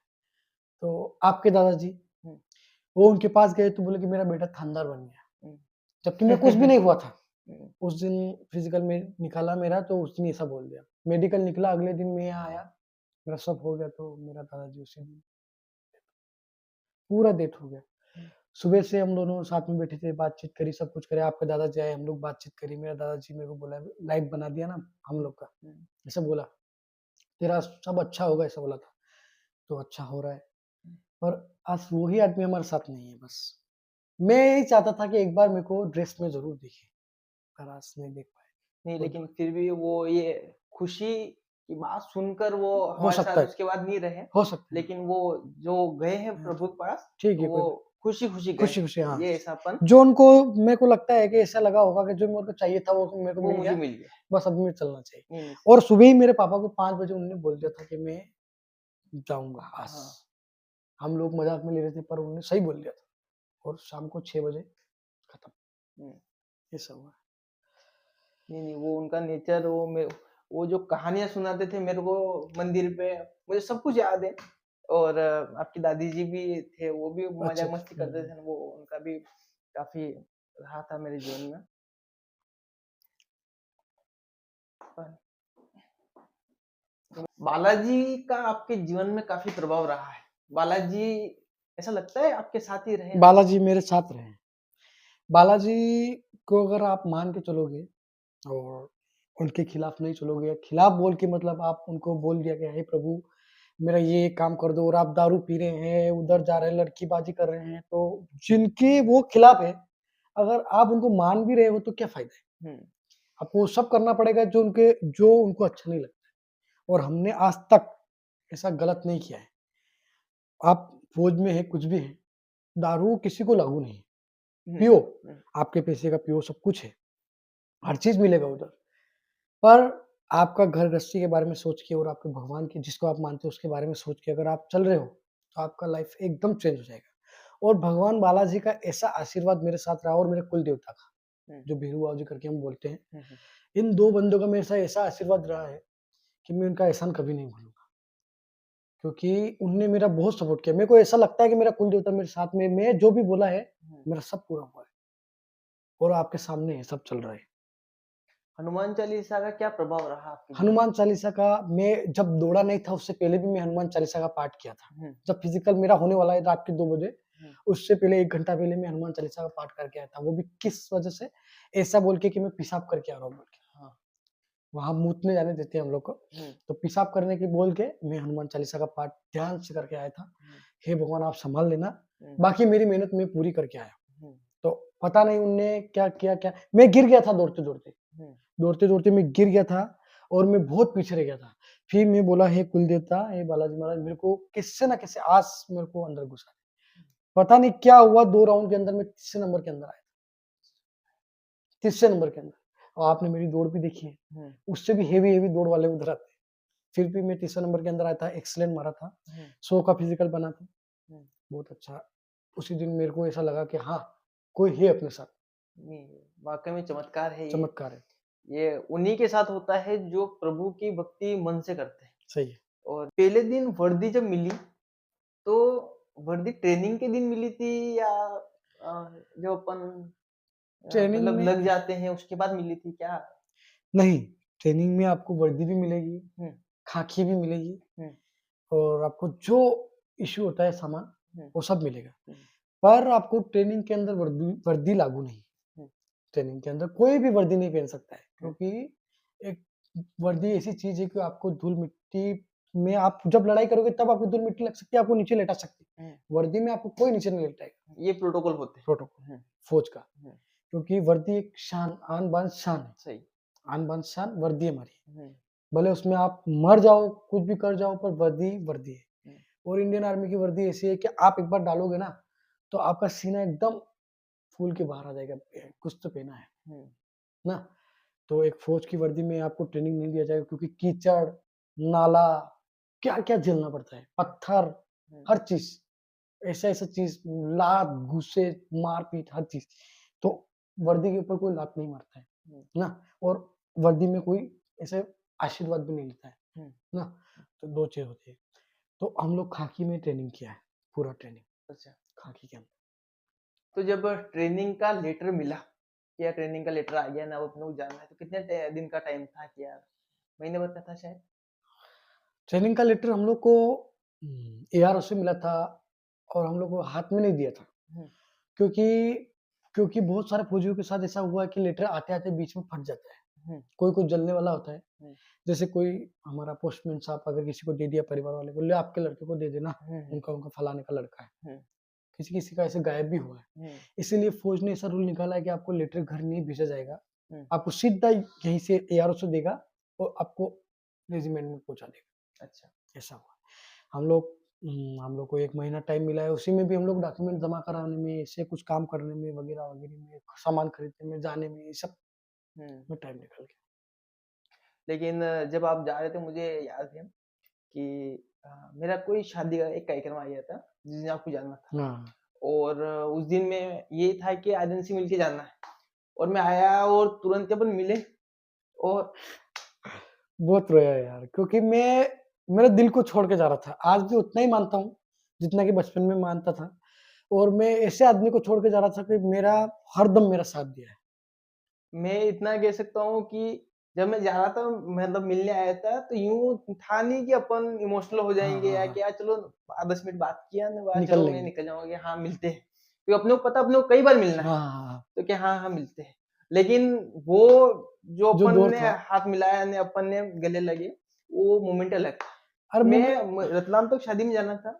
तो आपके दादाजी, वो उनके पास गए तो बोले कि मेरा बेटा थानेदार बन गया, जबकि मैं कुछ भी नहीं हुआ था। उस दिन फिज़िकल में निकाला मेरा तो उस दिन ऐसा बोल दिया। मेडिकल निकला अगले दिन मैं यहाँ आया, मेरा सब हो गया तो मेरा दादाजी उसी दिन पूरा डेथ हो गया। सुबह से हम दोनों साथ में बैठे थे, बातचीत करी, सब कुछ करे, आपके दादाजी आए, हम लोग बातचीत करी, मेरा दादाजी मेरे को बोला लाइव बना दिया ना हम लोग का, ऐसा बोला। तेरा सब अच्छा होगा ऐसा बोला था, तो अच्छा हो रहा है। पर आज वही आदमी हमारे साथ नहीं है बस। मैं यही चाहता था कि एक बार मेरे को ड्रेस में ज़रूर दिखे, पर आज नहीं देख पाए। नहीं, बहुत लेकिन फिर भी वो ये खुशी की बात सुनकर वो हो हमारे सकता साथ है, उसके बाद नहीं रहे, हो सकता है। लेकिन वो जो गए हैं हाँ, प्रभु के पास, ठीक तो है, वो कोई खुशी-खुशी गए हैं। खुशी-खुशी हाँ। ये ऐसापन जो उनको मेरे को लगता है कि ऐसा लगा होगा कि जो मेरे को चाहिए था वो मेरे को वो मिल मुझे गया, मिल गया। बस अब मुझे चलना चाहिए। नहीं, नहीं, और सुबह ही मेरे पापा को 5 बजे उन्होंने बोल दिया था कि मैं जाऊँगा आज। हाँ, हम लोग मज़ाक में ले रहे थे पर उन्होंने सही बोल दिया था और शाम को 6 बजे खत्म, हुँ। ऐसा हुआ। नहीं, नहीं, वो उनका नेचर वो जो कहानियाँ सुनाते थे मेरे को मंदिर पे, मुझे सब कुछ याद है। और आपकी दादी जी भी थे, वो भी अच्छा, मजाक-मस्ती करते थे, वो उनका भी काफ़ी रहा था मेरे जीवन में। पर बालाजी का आपके जीवन में काफ़ी प्रभाव रहा है। बालाजी ऐसा लगता है आपके साथ ही रहे हमेशा? बालाजी मेरे साथ रहे हैं। बालाजी को अगर आप मान के चलोगे और उनके खिलाफ नहीं चलोगे, खिलाफ बोल के मतलब आप उनको बोल दिया कि हे प्रभु मेरा ये काम कर दो और आप दारू पी रहे हैं, उधर जा रहे हैं, लड़कीबाजी कर रहे हैं, तो जिनके वो खिलाफ है, अगर आप उनको मान भी रहे हो तो क्या फ़ायदा है? हुँ, आपको वो सब करना पड़ेगा जो उनको अच्छा नहीं लगता है और हमने आज तक ऐसा गलत नहीं किया है। आप फ़ौज में हैं, कुछ भी हैं, दारू किसी को लागू नहीं है। हुँ, पियो, हुँ, आपके पैसे का पियो, सब कुछ है, हर चीज़ मिलेगा उधर। पर आपका घर गृहस्थी के बारे में सोच के और आपके भगवान के जिसको आप मानते हो उसके बारे में सोच के अगर आप चल रहे हो, तो आपका लाइफ एकदम चेंज हो जाएगा। और भगवान बालाजी का ऐसा आशीर्वाद मेरे साथ रहा और मेरे कुल देवता का, हुँ, जो भीरू बाबा जी करके हम बोलते हैं। हुँ, हुँ। इन 2 बंदों का मेरे साथ ऐसा आशीर्वाद रहा है कि मैं उनका एहसान कभी नहीं भूलूँगा। क्योंकि उनने मेरा बहुत सपोर्ट किया। मेरे को ऐसा लगता है कि मेरा कुल देवता मेरे साथ में मैं जो भी बोला है, हुँ। मेरा सब पूरा हुआ है और आपके सामने है, सब चल रहा है। हनुमान चालीसा का क्या प्रभाव रहा आपके जीवन में? हनुमान चालीसा का मैं जब दौड़ा नहीं था उससे पहले भी मैं हनुमान चालीसा का पाठ किया था। हुँ, जब फिज़िकल मेरा होने वाला है रात के 2 बजे, हुँ, उससे पहले 1 घंटा पहले मैं हनुमान चालीसा का पाठ करके आया था। वो भी किस वजह से? ऐसा बोल के कि मैं पेशाब करके आ रहा हूँ बोल के। हाँ, वहाँ मूतने जाने देते हैं हम लोग को। हुँ, तो पेशाब करने की बोल के मैं हनुमान चालीसा का पाठ ध्यान से करके आया था। हुँ, हे भगवान आप सँभाल लेना, हुँ, बाकी मेरी मेहनत मैं पूरी करके आया। हुँ, तो पता नहीं उनने क्या किया क्या मैं गिर गया था दौड़ते-दौड़ते। हुँ, दौड़ते-दौड़ते मैं गिर गया था और मैं बहुत पीछे रह गया था। फिर मैं बोला हे कुलदेवता, हे बालाजी महाराज मेरे को किससे ना कैसे आस मेरे को अंदर घुसा दे। पता नहीं क्या हुआ 2 राउंड के अंदर मैं तीसरे नंबर के अंदर आया। तीसरे नंबर के अंदर और आपने मेरी दौड़ भी देखी है। हुँ, उससे भी हेवी-हेवी दौड़ वाले उधर आते हैं। फिर भी मैं तीसरे नंबर के अंदर आया था, एक्सीलेंट मारा था। हुँ, 100 का फिज़िकल बना था। हुँ। बहुत अच्छा। उसी दिन मेरे को ऐसा लगा कि हाँ, कोई है अपने साथ, नहीं, वाक़ई में चमत्कार है ये। चमत्कार है। ये उन्हीं के साथ होता है जो प्रभु की भक्ति मन से करते हैं। सही है। और पहले दिन वर्दी जब मिली, तो वर्दी ट्रेनिंग के दिन मिली थी या जो अपन ट्रेनिंग मतलब में लग जाते हैं उसके बाद मिली थी क्या? नहीं, ट्रेनिंग में आपको वर्दी भी मिलेगी, हुँ, खाकी भी मिलेगी हुँ, और आपको जो इश्यू होता है सामान, हुँ, वो सब मिलेगा। हुँ, पर आपको ट्रेनिंग के अंदर वर्दी वर्दी लागू नहीं है। हुँ, ट्रेनिंग के अंदर कोई भी वर्दी नहीं पहन सकता है हुँ, क्योंकि एक वर्दी ऐसी चीज़ है कि आपको धूल-मिट्टी में आप जब लड़ाई करोगे तब आपको धूल-मिट्टी लग सकती है, आपको नीचे लेटा सकती हुँ। है। वर्दी में आपको कोई नीचे नहीं लेटाएगा, ये प्रोटोकॉल होते हैं। प्रोटोकॉल हुँ, फ़ौज का। हुँ, क्योंकि वर्दी एक शान, आन बान शान है। सही। आन बान शान वर्दी हमारी है। हुँ, भले उसमें आप मर जाओ, कुछ भी कर जाओ पर वर्दी, वर्दी है। हुँ, और इंडियन आर्मी की वर्दी ऐसी है कि आप एक बार डालोगे ना, तो आपका सीना एकदम फूल के बाहर आ जाएगा, कुछ तो पहना है हुँ, ना? तो एक फ़ौज की वर्दी में आपको ट्रेनिंग नहीं दिया जाएगा क्योंकि कीचड़, नाला, क्या-क्या झेलना पड़ता है, पत्थर, हुँ, हर चीज़, ऐसा-ऐसा चीज़, लात, घूँसे, मार-पीट, हर चीज़। तो वर्दी के ऊपर कोई लात नहीं मारता है हुँ, ना? और वर्दी में कोई ऐसे आशीर्वाद भी नहीं लेता है हुँ, ना? तो 2 चीज़ होती है। तो हम लोग खाकी में ट्रेनिंग किया है, पूरा ट्रेनिंग अच्छा। खाकी के अंदर। तो जब ट्रेनिंग का लेटर मिला, कि यार ट्रेनिंग का लेटर आ गया ना, अब अपने को जाना है, तो कितने दिन का टाइम था कि यार महीने भर का था शायद? ट्रेनिंग का लेटर हम लोग को एआरओ से मिला था और हम लोग को हाथ में नहीं दिया था हुँ, क्योंकि क्योंकि बहुत सारे फौजियों के साथ ऐसा हुआ है कि लेटर आते-आते बीच में फट जाता है। कोई कुछ जलने वाला होता है। हम्म, जैसे कोई हमारा पोस्टमैन साहब अगर किसी को दे दिया परिवार वाले को, ले आपके लड़के को दे देना, उनका उनका फलाने का लड़का है। किसी किसी का ऐसे गायब भी हुआ है। इसीलिए फौज ने ऐसा रूल निकाला है कि आपको लेटर घर नहीं भेजा जाएगा, आपको सीधा यहीं से एआरओ से देगा और आपको रेजिमेंट में पहुंचा देगा। अच्छा। ऐसा हुआ। हम लोग को 1 महीना टाइम मिला है, उसी में भी हम लोग डॉक्यूमेंट जमा कराने में, ऐसे कुछ काम करने में वगैरह वगैरह में, सामान खरीदने में, जाने में, ये सब में टाइम निकल गया। लेकिन जब आप जा रहे थे मुझे याद है कि मेरा कोई शादी का एक कार्यक्रम आ गया था जिस दिन आपको जाना था। हाँ। और उस दिन में ये था कि आर्यन से मिलके जाना है और मैं आया और तुरंत अपन मिले और बहुत रोया यार, क्योंकि मैं मेरे दिल को छोड़ के जा रहा था। आज भी उतना ही मानता हूँ, जितना कि बचपन में मानता था। और मैं ऐसे आदमी को छोड़ के जा रहा था कि मेरा हरदम मेरा साथ दिया है। मैं इतना कह सकता हूँ कि जब मैं जा रहा था मतलब मिलने आया था तो यूं था नहीं कि अपन इमोशनल हो हाँ, जाएंगे हाँ, या हाँ। क्या, चलो 10 मिनट बात किया ना बात, निकल चलो मैं लेंगे। निकल जाऊंगा, हाँ मिलते हैं, क्योंकि अपने को पता अपने को कई बार मिलना हाँ, है, हाँ, हाँ। तो क्या हाँ हाँ मिलते हैं। लेकिन वो जो जो अपन दौर ने था, हाथ मिलाया ने अपन ने गले लगे, वो मोमेंट अलग था। और मैं रतलाम तक शादी में जाना था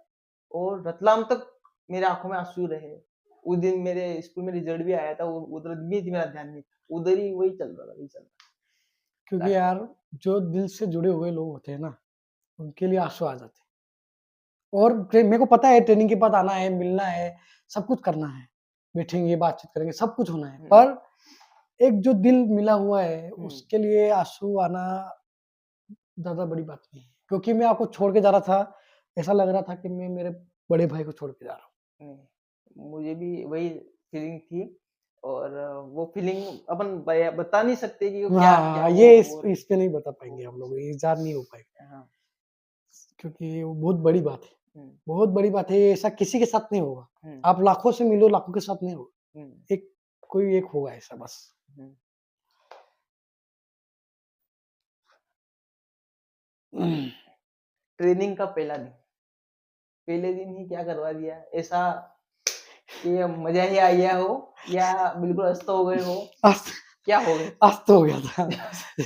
और रतलाम तक मेरे आंखों में आंसू रहे। उस दिन मेरे स्कूल में रिजल्ट भी आया था, उधर भी मेरा ध्यान नहीं था, उधर ही वही चल रहा था, वही चल रहा क्योंकि था। यार जो दिल से जुड़े हुए लोग होते हैं ना, उनके लिए आँसू आ जाते हैं। और मेरे को पता है ट्रेनिंग के बाद आना है, मिलना है, सब कुछ करना है। बैठेंगे, बातचीत करेंगे, सब कुछ होना है। पर एक जो दिल मिला हुआ है, उसके लिए आँसू आना ज़्यादा बड़ी बात नहीं है। क्योंकि मैं आपको छोड़ के जा रहा था, ऐसा लग रहा था कि मैं मेरे बड़े भाई को छोड़ के जा रहा हूँ। मुझे भी वही फीलिंग थी और वो फीलिंग अपन बता नहीं सकते कि वो क्या क्या हाँ, वो ये वो इस पे नहीं बता पाएँगे हम लोग, इज़हार नहीं हो पाएगा। हाँ। क्योंकि वो बहुत बड़ी बात है। हम्म, बहुत बड़ी बात है, ये ऐसा किसी के साथ नहीं होगा। हम्म, आप लाखों से मिलो, लाखों के साथ नहीं होगा। हम्म, एक कोई एक होगा ऐसा बस। हम्म। ट्रेनिंग का पहला दिन, पहले दिन ही क्या करवा दिया ऐसा कि मजा ही आ गया हो या बिल्कुल अस्त हो गए हो, अस्त क्या हो गए? अस्त हो गया था।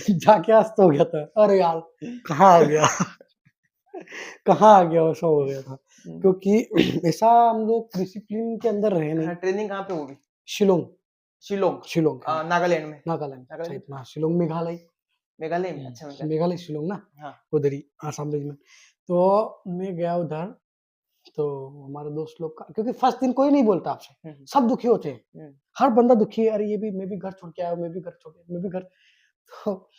जाके अस्त हो गया था। अरे यार! कहाँ आ गया? कहाँ आ गया वैसा हो गया था। हम्म, क्योंकि ऐसा हम लोग डिसिप्लिन के अंदर रहे नहीं। हाँ, ट्रेनिंग कहाँ पे होगी? शिलोंग, शिलोंग, शिलोंग हाँ, नागालैंड में। नागालैंड नागालैंड साइड में में? हाँ, शिलोंग मेघालय। मेघालय में, अच्छा मेघालय। मेघालय शिलोंग ना, हाँ। उधर ही आसाम रीजन। तो मैं गया उधर, तो हमारे दोस्त लोग का, क्योंकि फर्स्ट दिन कोई नहीं बोलता आपसे, हम्म, सब दुखी होते हैं। हम्म, हर बंदा दुखी है, अरे ये भी मैं भी घर छोड़ के आया हूँ, मैं भी घर छोड़ के मैं भी घर। तो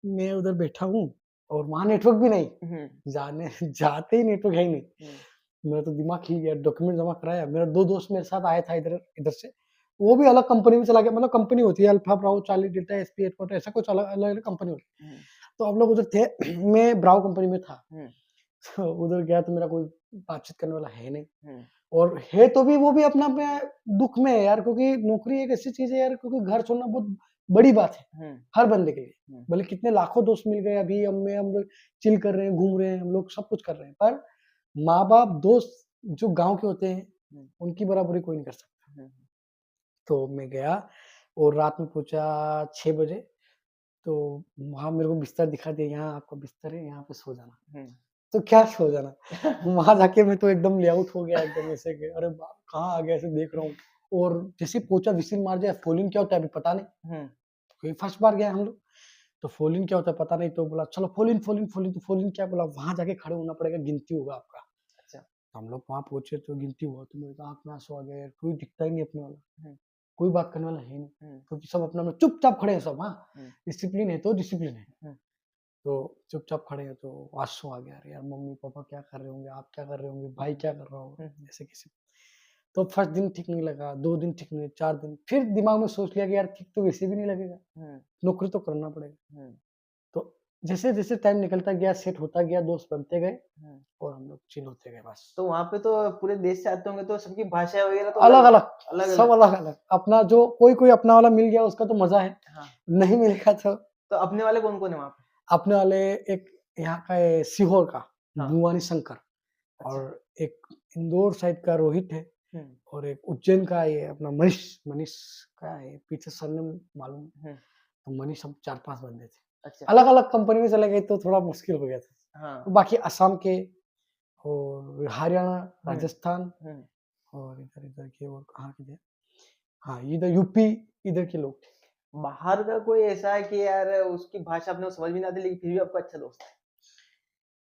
मैं उधर बैठा हूँ और वहाँ नेटवर्क भी नहीं। हम्म, जाने जाते ही नेटवर्क है ही नहीं। हम्म, मेरा तो दिमाग हिल गया, डॉक्यूमेंट जमा कराया। मेरा 2 दोस्त मेरे साथ आया था इधर इधर से। वो भी अलग कंपनी में चला गया, मतलब कंपनी होती है alpha, Bravo, Charlie, delta, SP, headquarter, ऐसा कुछ अलग-अलग कंपनी होती है। हम्म, तो हम लोग उधर थे। मैं ब्रावो कंपनी में था। हम्म, तो उधर गया तो मेरा कोई बातचीत करने वाला है नहीं। हम्म, और है तो भी वो भी अपना दुःख में है यार, क्योंकि नौकरी एक ऐसी चीज़ है यार, क्योंकि घर छोड़ना बहुत बड़ी बात है, हम्म, हर बंदे के लिए। हम्म, भले कितने लाखों दोस्त मिल गए, अभी हम लोग चिल कर रहे हैं, घूम रहे हैं, हम लोग सब कुछ कर रहे हैं, पर माँ-बाप, दोस्त जो गाँव के होते हैं, हम्म, उनकी बराबरी कोई नहीं कर सकता। हम्म, तो मैं गया और रात में पहुँचा 6 बजे, तो वहाँ मेरे को बिस्तर दिखा दिया, यहाँ आपका बिस्तर है, यहाँ पे सो जाना। हम्म, तो क्या सो जाना? वहाँ जाके मैं तो एकदम ले आउट हो गया, एकदम ऐसे कि अरे बा कहाँ आ गया, ऐसे देख रहा हूँ। और जैसे ही पहुँचा, व्हिसिल मार दिया, फ़ोन इन क्या होता है अभी पता नहीं, हम्म, क्योंकि फर्स्ट बार गए हम लोग। तो फ़ोन इन क्या होता है पता नहीं, तो बोला चलो फ़ोन इन, फ़ोन इन, फ़ोन इन, तो फ़ोन इन क्या बोला, वहाँ जाके खड़े होना पड़ेगा, गिनती होगा आपका। अच्छा। तो हम लोग वहाँ पहुँचे तो गिनती हुआ, तो मेरे आँख में आँसू आ गए यार, कोई दिखता ही नहीं अपने वाला, हम्म, कोई बात करने वाला है नहीं, हम्म, क्योंकि सब अपना-अपना चुपचाप खड़े हैं सब, हाँ, हम्म, डिसिप्लिन है तो डिसिप्लिन है। हम्म, तो चुपचाप खड़े हैं तो आँसू आ गया, अरे यार मम्मी-पापा क्या कर रहे होंगे, आप क्या कर रहे होंगे, भाई क्या कर रहा होगा, हम्म, ऐसे कैसे। तो फर्स्ट दिन ठीक नहीं लगा, 2 दिन ठीक नहीं, 4 दिन, फिर दिमाग में सोच लिया कि यार ठीक तो वैसे भी नहीं लगेगा, हम्म, नौकरी तो करना पड़ेगा। हम्म, तो जैसे-जैसे टाइम निकलता गया, सेट होता गया, दोस्त बनते गए हम्म। और हम लोग चिल होते गए बस। तो वहां पे तो पूरे देश से आते होंगे तो सबकी भाषा वगैरह तो अलग अलग-अलग, अलग सब अलग अलग-अलग, अपना जो कोई-कोई अपना वाला मिल गया उसका तो मज़ा है, हाँ। नहीं मिलेगा तो तो अपने वाले कौन कौन है वहां पे? अपने वाले एक यहाँ का है सीहोर का, हाँ। भुवानी शंकर, अच्छा। और एक इंदौर साइड का रोहित है। हम्म, और एक उज्जैन का ये अपना मनीष मनीष का है, पीछे सरनेम मालूम नहीं। हम्म, तो मनी सब 4-5 बंदे थे। अच्छा। अलग-अलग कंपनी में चले गए तो थोड़ा मुश्किल हो गया था। तो हाँ। बाकी असम के और हरियाणा, हम्म, राजस्थान हम्म। और इधर के और कहाँ के थे? हाँ, इधर यूपी इधर के लोग थे। बाहर का कोई ऐसा है कि यार उसकी भाषा अपने को समझ भी नहीं आती, लेकिन फिर भी आपका अच्छा दोस्त है?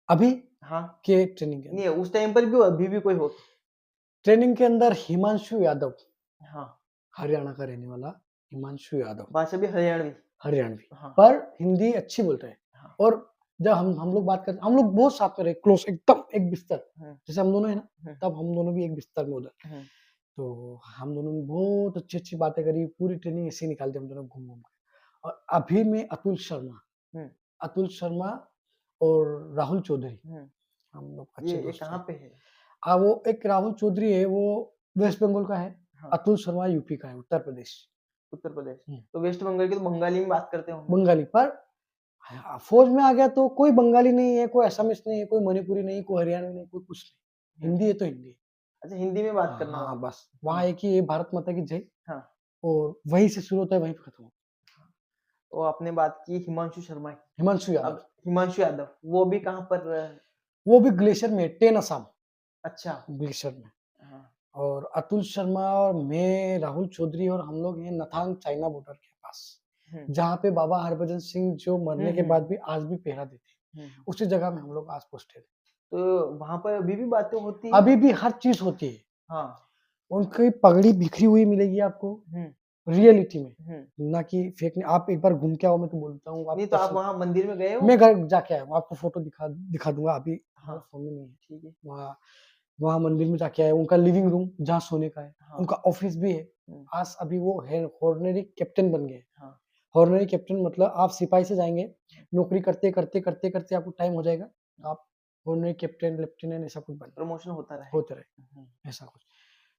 अभी हाँ। के ट्रेनिंग के नहीं, अंदर उस टाइम पर भी अभी भी कोई हो तो? ट्रेनिंग के अंदर हिमांशु यादव, हाँ। हरियाणा का रहने वाला हिमांशु यादव, भाषा भी हरियाणवी? हरियाणवी, हाँ। पर हिंदी अच्छी बोलते हैं। हाँ। और जब हम लोग बात करते हम लोग बहुत साथ में रहे, क्लोज एकदम एक बिस्तर, हम्म, जैसे हम दोनों है ना, हम्म, तब हम दोनों भी एक बिस्तर में उधर। हम्म, तो हम दोनों ने बहुत अच्छी-अच्छी बातें करी, पूरी ट्रेनिंग ऐसे ही निकाल दी हम दोनों घूम-घूम के। और अभी में हम्म, अतुल शर्मा और राहुल चौधरी, हम्म। हम लोग अच्छे ये दोस्त कहाँ हैं। पे है? वो एक राहुल चौधरी है, वो वेस्ट बंगाल का है, हाँ। अतुल शर्मा यूपी का है, उत्तर प्रदेश। उत्तर प्रदेश? हुँ, तो वेस्ट बंगाल की तो बंगाली में बात करते होंगे? बंगाली पर फौज में आ गया तो कोई बंगाली नहीं है, कोई असमीज़ नहीं है, कोई मणिपुरी नहीं, कोई हरियाणवी नहीं, कोई कुछ नहीं। हम्म। हिंदी है तो हिंदी है। अच्छा, हिंदी में बात हाँ, करना हाँ, वहाँ हाँ, पे? बस वहाँ हम्म, एक ही है, भारत माता की जय, हाँ। और वहीं से शुरू होता है, वहीं पे खत्म होता वो आपने बात की हिमांशु शर्मा की। है। हिमांशु यादव, अब हिमांशु यादव वो भी कहाँ पर? वो भी ग्लेशियर में, 10 असम अच्छा। ग्लेशियर में। हाँ। और अतुल शर्मा और मैं, राहुल चौधरी और हम लोग हैं नथांग चाइना बॉर्डर के पास, हम्म, जहाँ पे बाबा हरभजन सिंह जो मरने के बाद भी आज भी पहरा देते हैं, हम्म। उसी जगह में हम लोग आज पोस्टेड हैं। तो वहाँ पर अभी भी बातें होती है? अभी भी हर चीज़ होती है। हाँ। उनकी पगड़ी बिखरी हुई मिलेगी आपको, हम्म, रियलिटी में, हम्म। ना कि फेक नहीं। आप एक बार घूम के आओ, मैं तो बोलता हूँ आप नहीं, तो आप कसम। वहाँ मंदिर में गए हो? मैं घर जाके आया हूँ, आपको फ़ोटो दिखा दूँगा, अभी हाँ। हमारे फ़ोन में नहीं है। ठीक है। वहाँ वहाँ मंदिर में जाके आया हूँ, उनका लिविंग रूम जहाँ सोने का है, हाँ। उनका ऑफ़िस भी है। हम्म, आज अभी वो है हॉर्नरी कैप्टन बन गए। हाँ। हॉर्नरी कैप्टन मतलब आप सिपाही से जाएँगे, नौकरी करते आपको टाइम हो जाएगा, तो आप हॉर्नरी कैप्टन, लेफ्टिनेंट ऐसा कुछ बन प्रमोशन होता रहे। होते रहे, ऐसा कुछ।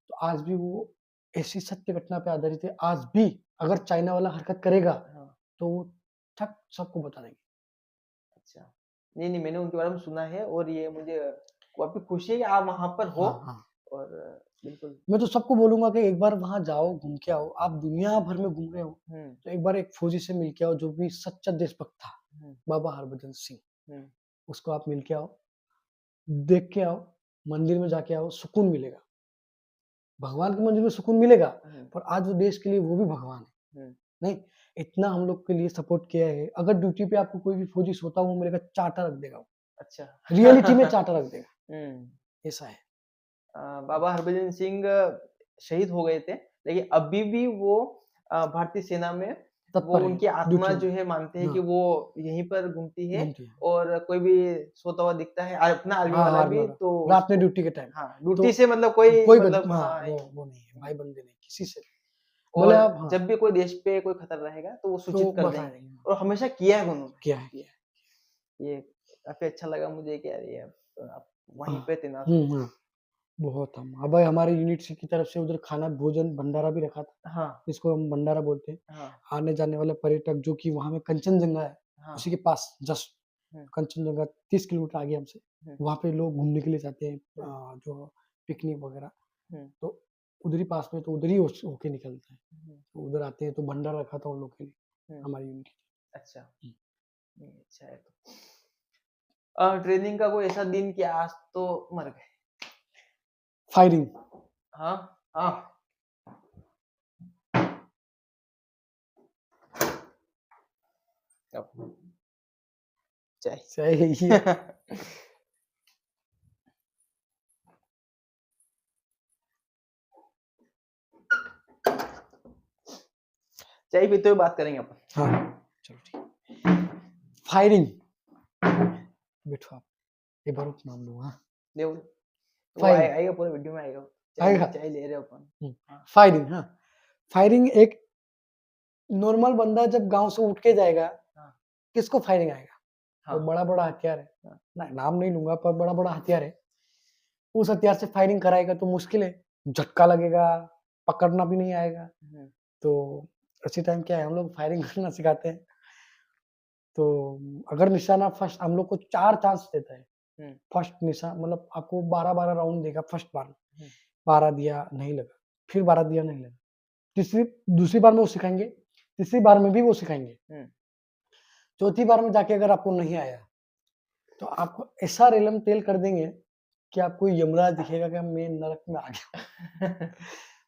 तो आज भी वो ऐसी सत्य घटना पे आधारित है, आज भी अगर चाइना वाला हरकत करेगा, हाँ। तो वो ठक सबको बता देंगे। अच्छा। नहीं, नहीं, मैंने उनके बारे में सुना है, और ये मुझे काफ़ी खुशी है कि आप वहाँ पर हो। हाँ, हाँ। और बिल्कुल। मैं तो सबको बोलूँगा कि एक बार वहाँ जाओ, घूम के आओ। आप दुनिया भर में घूम रहे हो, हुँ, तो एक बार एक फौजी से मिल के आओ जो भी सच्चा देशभक्त था, हुँ, बाबा हरभजन सिंह। हुँ, उसको आप मिल के आओ, देख के आओ, मंदिर में जाके आओ, सुकून मिलेगा। भगवान के मंदिर में सुकून मिलेगा, हुँ, पर आज वो देश के लिए वो भी भगवान है। हुँ। नहीं, इतना हम लोग के लिए सपोर्ट किया है। अगर ड्यूटी पे आपको कोई भी फौजी सोता हुआ मिलेगा, चाँटा रख देगा वो। अच्छा। रियलिटी में चाँटा रख देगा, हुँ। ऐसा है। बाबा हरभजन सिंह शहीद हो गए थे, लेकिन अभी भी वो भारतीय सेना में, वो तत्पर है उनकी आत्मा ड्यूटी में। जो है मानते हैं कि हाँ, वो यहीं पर घूमती है, घूमती है। और कोई भी सोता हुआ दिखता है, अपना आर्मी हाँ, वाला हाँ, आर्मी भी, वाला। तो रात में उसको, ड्यूटी के टाइम। हाँ, तो ड्यूटी से मतलब कोई कोई मतलब, हाँ, हाँ, वो नहीं है, भाई-बंदी नहीं, किसी से नहीं। भले और आप हाँ, जब भी कोई देश पे कोई खतरा रहेगा तो वो तो सूचित कर बता देंगे, देंगे। और हमेशा किया है उन्होंने। क्या है? किया है। ये काफ़ी अच्छा लगा मुझे कि यार ये आप वहीं हाँ। पे तैनात हो। हाँ। बहुत हम अब भाई हमारे यूनिट सी की तरफ से उधर खाना, भोजन, भंडारा भी रखा था, हाँ, जिसको हम भंडारा बोलते हैं। हाँ, आने-जाने वाले पर्यटक जो कि वहाँ में कंचनजंगा है, हाँ। उसी के पास जस्ट हुँ, कंचनजंगा 30 किलोमीटर आगे हमसे, हुँ, वहाँ पे लोग घूमने के लिए जाते हैं, हुँ, जो पिकनिक वगैरह, हुँ, तो उधर ही पास में, तो उधर ही होके निकलते हैं। हुँ, तो उधर आते हैं तो भंडारा रखा था उन लोग के लिए, हुँ। हमारी यूनिट की। अच्छा। हुँ। नहीं, अच्छा है तो। ट्रेनिंग का कोई ऐसा दिन कि आज तो मर गए? फायरिंग। हाँ, हाँ। अब चाय। सही है। चाय पीते हुए बात करेंगे अपन। हाँ, चलो ठीक। फायरिंग। बैठो आप, एक बार और नाम लो, हाँ। देखो, वो फायरिंग आएगा पूरे वीडियो में आएगा। चाय आएगा। चाय ले रहे हो अपन। हुँ, हाँ, फायरिंग, हाँ। फायरिंग एक नॉर्मल बंदा जब गाँव से उठ के जाएगा, हाँ, किसको फायरिंग आएगा? वो हाँ, बड़ा-बड़ा हथियार है। हाँ। नाम नहीं लूँगा, पर बड़ा-बड़ा हथियार है। उस हथियार से फायरिंग कराएगा तो मुश्किल है, झटका लगेगा, पकड़ना भी नहीं आएगा। हुँ, तो उसी टाइम क्या है, हम लोग फायरिंग करना सिखाते हैं। तो अगर निशाना फर्स्ट हम लोग को 4 चांस देता है। हुँ, फर्स्ट मतलब आपको 12-12 राउंड देगा फर्स्ट बार में। हुँ, 12 दिया नहीं लगा, फिर 12 दिया नहीं लगा। तीसरी दूसरी बार में वो सिखाएँगे, तीसरी बार में भी वो सिखाएंगे। हम्म, चौथी बार में जाके अगर आपको नहीं आया तो आपको ऐसा रेलम तेल कर देंगे कि आपको यमराज दिखेगा कि मैं नरक में आ गया।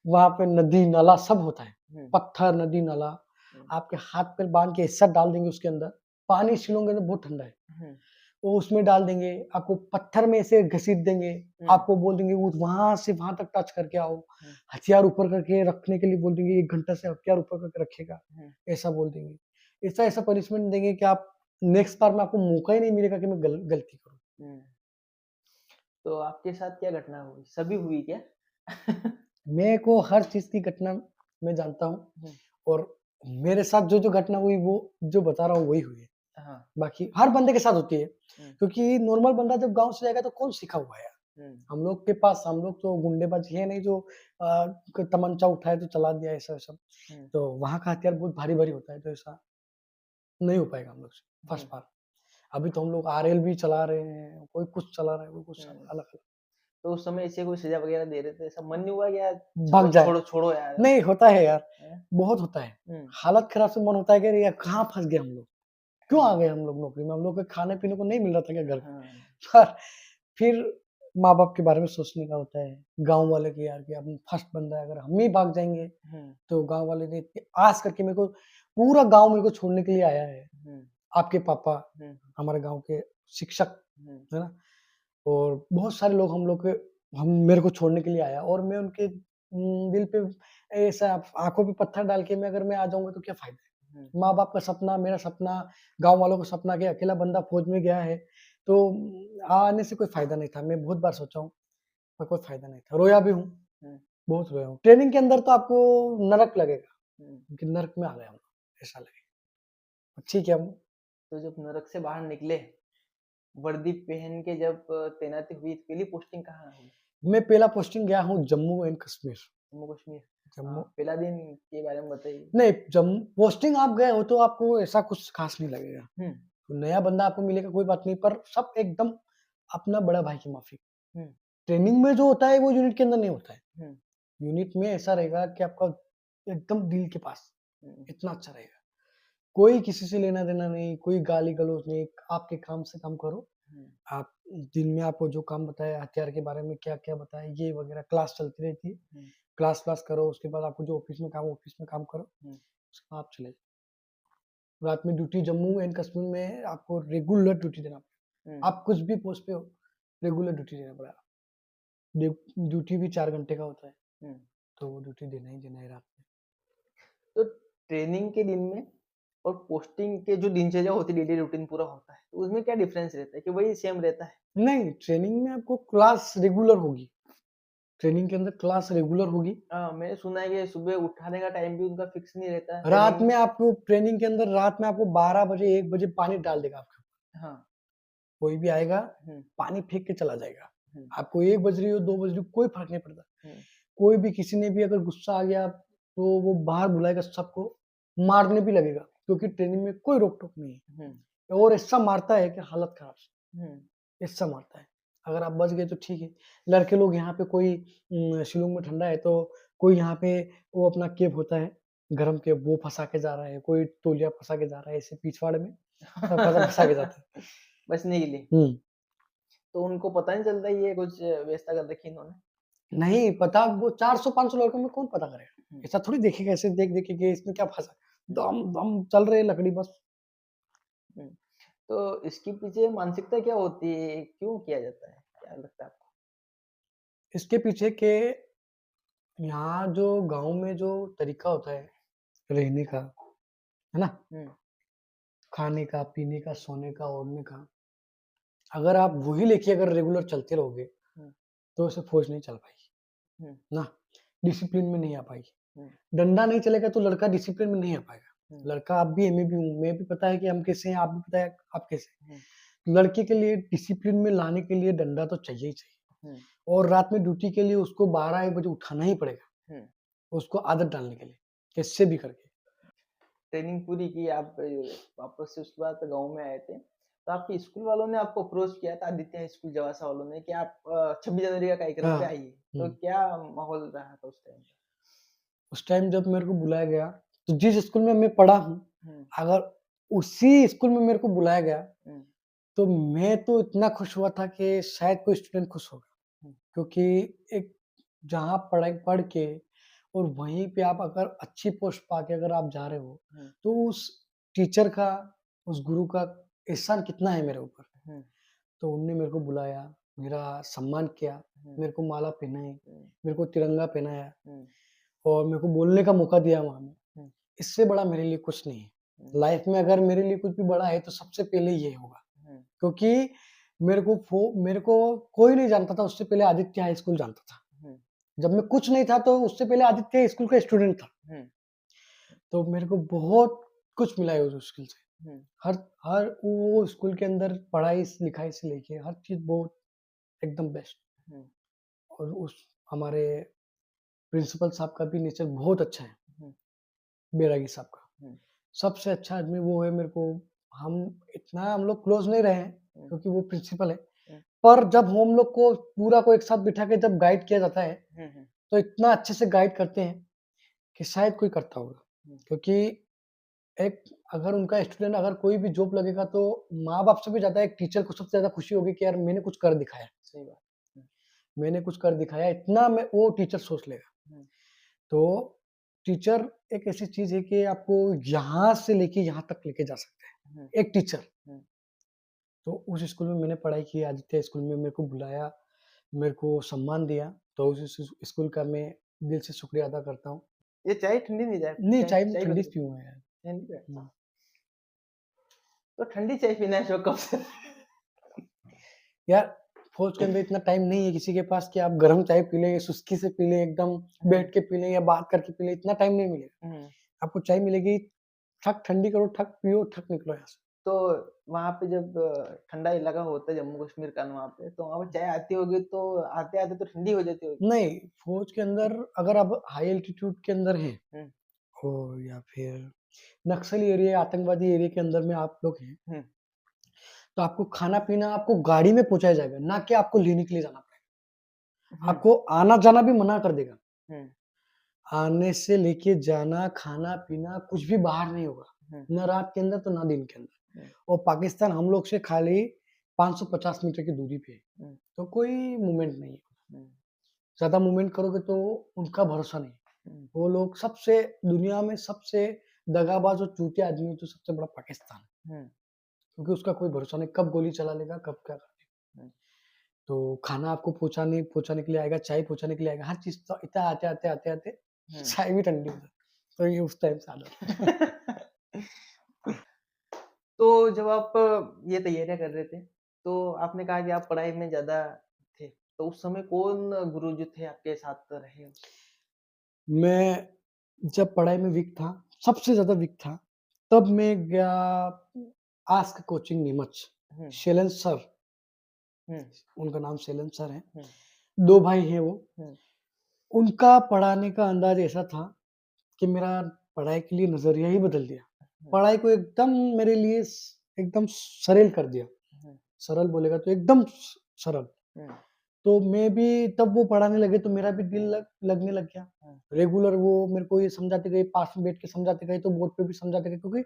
वहां पे नदी नाला सब होता है, हम्म, पत्थर नदी नाला। हम्म, आपके हाथ पैर बांध के ऐसा डाल देंगे उसके अंदर, पानी शिलोंगे तो बहुत ठंडा है, हम्म, वो उसमें डाल देंगे, आपको पत्थर में ऐसे घसीट देंगे, हम्म, आपको बोल देंगे वो वहां से वहां तक टच करके आओ, हम्म, हथियार ऊपर करके रखने के लिए बोल देंगे, 1 घंटा से हथियार ऊपर करके रखेगा, हम्म, ऐसा बोल देंगे। ऐसा ऐसा पनिशमेंट देंगे कि आप नेक्स्ट बार में आपको मौका ही नहीं मिलेगा कि मैं गलती करूं। हम्म। तो आपके साथ क्या घटना हुई, सभी हुई क्या? मेरे को हर चीज की घटना मैं जानता हूँ, हम्म, और मेरे साथ जो जो घटना हुई वो जो बता रहा हूँ वही हुई है। हाँ, बाकी हर बंदे के साथ होती है, हम्म, क्योंकि नॉर्मल बंदा जब गांव से जाएगा तो कौन सीखा हुआ है यार। हम्म, हम लोग के पास, हम लोग तो गुंडेबाजी है नहीं जो तमंचा उठाए तो चला दिया ऐसा सब। हम्म, तो वहाँ का हथियार बहुत भारी भारी होता है, तो ऐसा नहीं हो पाएगा हम लोग से फर्स्ट हम्म, बार। अभी तो हम लोग आरएल भी चला रहे हैं, कोई कुछ चला रहा है, कोई कुछ हम्म। अलग अलग। तो उस समय ऐसे कोई सजा वगैरह दे रहे थे, ऐसा मन नहीं हुआ कि यार भाग चलो जाए, छोड़ो छोड़ो यार? नहीं होता है यार, हैं? बहुत होता है। हम्म, हालत खराब से मन होता है कि अरे यार कहाँ फंस गए हम लोग, क्यों आ हम्म, गए हम लोग नौकरी में, हम लोग को खाने पीने को नहीं मिल रहा था क्या घर पे। हाँ, पर फिर माँ बाप के बारे में सोचने का होता है, गांव वाले की यार कि अब फर्स्ट बंदा है, अगर हम ही भाग जाएंगे हम्म, तो गांव वाले ने इतनी आस करके मेरे को, पूरा गांव मेरे को छोड़ने के लिए आया है। हम्म, आपके पापा, हम्म, हमारे गांव के शिक्षक, हम्म, है ना, और बहुत सारे लोग हम लोग के, हम मेरे को छोड़ने के लिए आया, और मैं उनके दिल पे ऐसा आंखों पे पत्थर डाल के मैं अगर मैं आ जाऊंगा तो क्या फायदा हम्म, है। माँ बाप का सपना, मेरा सपना, गांव वालों का सपना कि अकेला बंदा फौज में गया है, तो आने से कोई फायदा नहीं था। मैं बहुत बार सोचा हूँ, पर कोई फायदा नहीं था, रोया भी हूँ, हम्म, बहुत रोया हूँ। ट्रेनिंग के अंदर तो आपको नरक लगेगा, हम्म। कि नरक में आ गया हम लोग, ऐसा लगेगा। ठीक है, हम तो जब नरक से बाहर निकले, वर्दी पहन के जब तैनाती हुई, पहली पोस्टिंग कहाँ हुई? मैं पहला पोस्टिंग गया हूँ जम्मू एंड कश्मीर। जम्मू कश्मीर। हाँ, जम्मू, पहला दिन के बारे में बताइए। नहीं, जम्मू पोस्टिंग आप गए हो तो आपको ऐसा कुछ खास नहीं लगेगा। हम्म, तो नया बंदा आपको मिलेगा कोई बात नहीं, पर सब एकदम अपना बड़ा भाई की माफी। हम्म, ट्रेनिंग में जो होता है वो यूनिट के अंदर नहीं होता है। हम्म, यूनिट में ऐसा रहेगा कि आपका एकदम दिल के पास, हम्म, इतना अच्छा रहेगा। कोई किसी से लेना देना नहीं, कोई गाली गलौज नहीं, आपके काम से काम करो। हम्म, आप दिन में आपको जो काम बताया हथियार के बारे में, क्या क्या बताया, ये वगैरह क्लास चलती रहती है। हम्म, क्लास क्लास करो, उसके बाद आपको जो ऑफिस में काम करो, हम्म, उसके बाद आप चले जाओ। रात में ड्यूटी जम्मू एंड कश्मीर में आपको रेगुलर ड्यूटी देना हम्म, पड़ेगा। आप कुछ भी पोस्ट पे हो, रेगुलर ड्यूटी देना पड़ेगा। ड्यूटी भी 4 घंटे का होता है, हम्म। तो वो ड्यूटी देना ही देना है रात में। तो ट्रेनिंग के दिन में और पोस्टिंग के जो दिनचर्या होती है, डेली रूटीन पूरा होता है, तो उसमें क्या डिफरेंस रहता है कि वही सेम रहता है? नहीं, ट्रेनिंग में आपको क्लास रेगुलर होगी। ट्रेनिंग के अंदर क्लास रेगुलर होगी। हाँ, मैंने सुना है कि सुबह उठाने का टाइम भी उनका फिक्स नहीं रहता रात ट्रेनिंग में। में आपको ट्रेनिंग के अंदर रात में आपको 12 बजे 1 बजे पानी डाल देगा आपके ऊपर। हाँ। कोई भी आएगा, हम्म, पानी फेंक के चला जाएगा। हम्म, आपको 1 बज रही हो, 2 बज रही हो, कोई फ़र्क नहीं पड़ता। हम्म, कोई भी किसी ने भी अगर गुस्सा आ गया तो वो बाहर बुलाएगा सबको, मारने भी लगेगा, क्योंकि ट्रेनिंग में कोई रोक-टोक नहीं हम्म, है, और ऐसा मारता है कि हालत खराब। हम्म, ऐसा मारता है। अगर आप बच गए तो ठीक है। लड़के लोग यहाँ पे कोई शिलांग में ठंडा है तो कोई यहाँ पे वो अपना केप होता है, गरम केप, वो फँसा के जा रहा है, कोई तौलिया फँसा के जा रहा है, ऐसे पिछवाड़े में सब फँसा फँसा के जाते हैं। बचने के लिए। हुँ। तो उनको पता नहीं चलता ये कुछ व्यवस्था कर रखी इन्होंने? नहीं पता, वो 400-500 लड़कों में कौन पता करेगा? हम्म, ऐसा थोड़ी देखेगा, ऐसे देख-देख के कि इसमें क्या फँसा है। हम्म, दम दम चल रही है लकड़ी बस। हम्म। तो इसके पीछे मानसिकता क्या होती है, क्यों किया जाता है, क्या लगता है आपको? इसके पीछे के यहाँ जो गाँव में जो तरीका होता है रहने का, है ना? हम्म, खाने का, पीने का, सोने का, ओढ़ने का, अगर आप वही लेके अगर रेगुलर चलते रहोगे, हम्म, तो ऐसे फ़ौज नहीं चल पाएगी, हम्म, ना, डिसिप्लिन में नहीं आ पाएगी। हम्म, डंडा नहीं चलेगा तो लड़का डिसिप्लिन में नहीं आ हम्म, पाएगा। लड़का आप भी है, मैं भी हूँ, मैं भी पता है कि हम कैसे हैं, आप भी पता है आप कैसे हम्म, हैं। लड़के के लिए डिसिप्लिन में लाने के लिए डंडा तो चाहिए ही चाहिए, हम्म, और रात में ड्यूटी के लिए उसको 12-1 बजे उठाना ही पड़ेगा, हम्म। उसको आदत डालने के लिए, कैसे भी करके। ट्रेनिंग पूरी की आप, वापस से उसके बाद गाँव में आए थे, तो आपके स्कूल वालों ने आपको अप्रोच किया था, आदित्य हाई स्कूल जवासा वालों ने, कि आप 26 जनवरी का कार्यक्रम पे हाँ, आइए, तो हुँ। क्या माहौल रहा था उस टाइम? उस टाइम जब मेरे को बुलाया गया, तो जिस स्कूल में मैं पढ़ा हूँ, हम्म, अगर उसी स्कूल में मेरे को बुलाया गया, हम्म, तो मैं तो इतना खुश हुआ था कि शायद कोई स्टूडेंट खुश होगा। हम्म, क्योंकि एक जहाँ पढ़ाई पढ़ के और वहीं पे आप अगर अच्छी पोस्ट पाके अगर आप जा रहे हो, हम्म, तो उस टीचर का, उस गुरु का एहसान कितना है मेरे ऊपर। हम्म, तो उनने मेरे को बुलाया, मेरा सम्मान किया, हम्म, मेरे को माला पहनाई, हम्म, मेरे को तिरंगा पहनाया हम्म, और मेरे को बोलने का मौका दिया वहाँ में। हम्म, इससे बड़ा मेरे लिए कुछ नहीं है। हम्म, लाइफ में अगर मेरे लिए कुछ भी बड़ा है तो सबसे पहले ये होगा। हम्म, क्योंकि मेरे को कोई नहीं जानता था, उससे पहले आदित्य हाई स्कूल जानता था। हम्म, जब मैं कुछ नहीं था तो उससे पहले आदित्य स्कूल का स्टूडेंट था। हम्म, तो मेरे को बहुत कुछ मिला है उस स्कूल से। हम्म, हर हर वो स्कूल के अंदर पढ़ाई-लिखाई से लेके हर चीज़ बहुत एकदम बेस्ट। हम्म, और उस हमारे प्रिंसिपल साहब का भी नेचर बहुत अच्छा है, हम्म, बैरागी साहब का। हम्म, सबसे अच्छा आदमी वो है मेरे को। हम हम लोग क्लोज़ नहीं रहे हैं हम्म, क्योंकि वो प्रिंसिपल है। हम्म, पर जब हम लोग को पूरा को एक साथ बिठा के जब गाइड किया जाता है, हम्म, तो इतना अच्छे से गाइड करते हैं कि शायद कोई करता होगा। हम्म, क्योंकि एक अगर उनका स्टूडेंट अगर कोई भी जॉब लगेगा तो माँ-बाप से भी ज़्यादा एक टीचर को सबसे ज़्यादा खुशी होगी कि यार मैंने कुछ कर दिखाया, सही बात। हम्म, मैंने कुछ कर दिखाया, इतना मैं वो टीचर सोच लेगा। हम्म, तो टीचर एक ऐसी चीज़ है कि आपको यहाँ से लेके यहाँ तक लेके जा सकता हम्म, है, एक टीचर। हम्म, तो उस स्कूल में मैंने पढ़ाई की, आदित्य स्कूल में मेरे को बुलाया, मेरे को सम्मान दिया, तो उस स्कूल का मैं दिल से शुक्रिया अदा करता हूँ। ये चाय ठंडी नहीं जाए, नहीं, चाय चाय मैं चाय ठंडी बदलो, सी पीऊँगा यार। चाय नहीं पिया? हुँ। तो ठंडी चाय पीना है शौक कब से? यार, फ़ौज के अंदर इतना टाइम नहीं है किसी के पास कि आप गरम चाय पी लें, सुस्की से पी लें, एकदम बैठ के पी लें या बात करके पी लें, इतना टाइम नहीं मिलेगा। हम्म, आपको चाय मिलेगी, ठक ठंडी करो, ठक पियो, ठक निकलो यहाँ से। तो वहाँ पे जब ठंडा इलाका होता है जम्मू कश्मीर का वहाँ पे, तो वहाँ पे चाय आती होगी तो आते-आते तो ठंडी हो जाती होगी। नहीं, फ़ौज के अंदर अगर आप हाई एल्टीट्यूड के अंदर हैं हुँ, और या फिर नक्सली एरिया, आतंकवादी एरिया के अंदर में आप लोग हैं, हुँ, तो आपको खाना-पीना आपको गाड़ी में पहुँचाया जाएगा, ना कि आपको लेने के लिए जाना पड़ेगा। हुँ, आपको आना-जाना भी मना कर देगा। हुँ, आने से लेके जाना, खाना-पीना कुछ भी बाहर नहीं होगा, हुँ, ना रात के अंदर तो ना दिन के अंदर। हुँ, और पाकिस्तान हम लोग से खाली 550 मीटर की दूरी पे है, हुँ, तो कोई मूवमेंट नहीं है। हुँ, ज़्यादा मूवमेंट करोगे तो उनका भरोसा नहीं। हुँ, वो लोग सबसे दुनिया में सबसे दगाबाज और चूतिया आदमी है तो सबसे बड़ा पाकिस्तान है, हुँ, क्योंकि उसका कोई भरोसा नहीं, कब गोली चला लेगा, कब क्या कर देगा। हुँ, तो खाना आपको पहुँचाने पहुँचाने के लिए आएगा, चाय पहुँचाने के लिए आएगा, हर चीज़ तो इतना आते-आते हुँ। चाय भी ठंडी हो जाती है। तो ये उस टाइम से आदत है। तो जब आप ये तैयारियाँ कर रहे थे, तो आपने कहा कि आप पढ़ाई में ज़्यादा थे, तो उस समय कौन गुरु जो थे आपके साथ रहे? मैं जब पढ़ाई में वीक था, सबसे ज़्यादा वीक था, तब मैं गया आस्क कोचिंग नीमच, हुँ, शैलेन सर, हुँ, उनका नाम शैलेन सर है। हुँ, 2 भाई हैं वो। हुँ, उनका पढ़ाने का अंदाज़ ऐसा था कि मेरा पढ़ाई के लिए नज़रिया ही बदल दिया। हुँ, पढ़ाई को एकदम मेरे लिए एकदम सरल कर दिया। हुँ, सरल बोलेगा तो एकदम सरल। हुँ, तो मैं भी तब वो पढ़ाने लगे तो मेरा भी दिल लगने लग गया। हुँ, रेगुलर वो मेरे को ये समझाते गए, पास में बैठ के समझाते गए, तो बोर्ड पे भी समझाते गए क्योंकि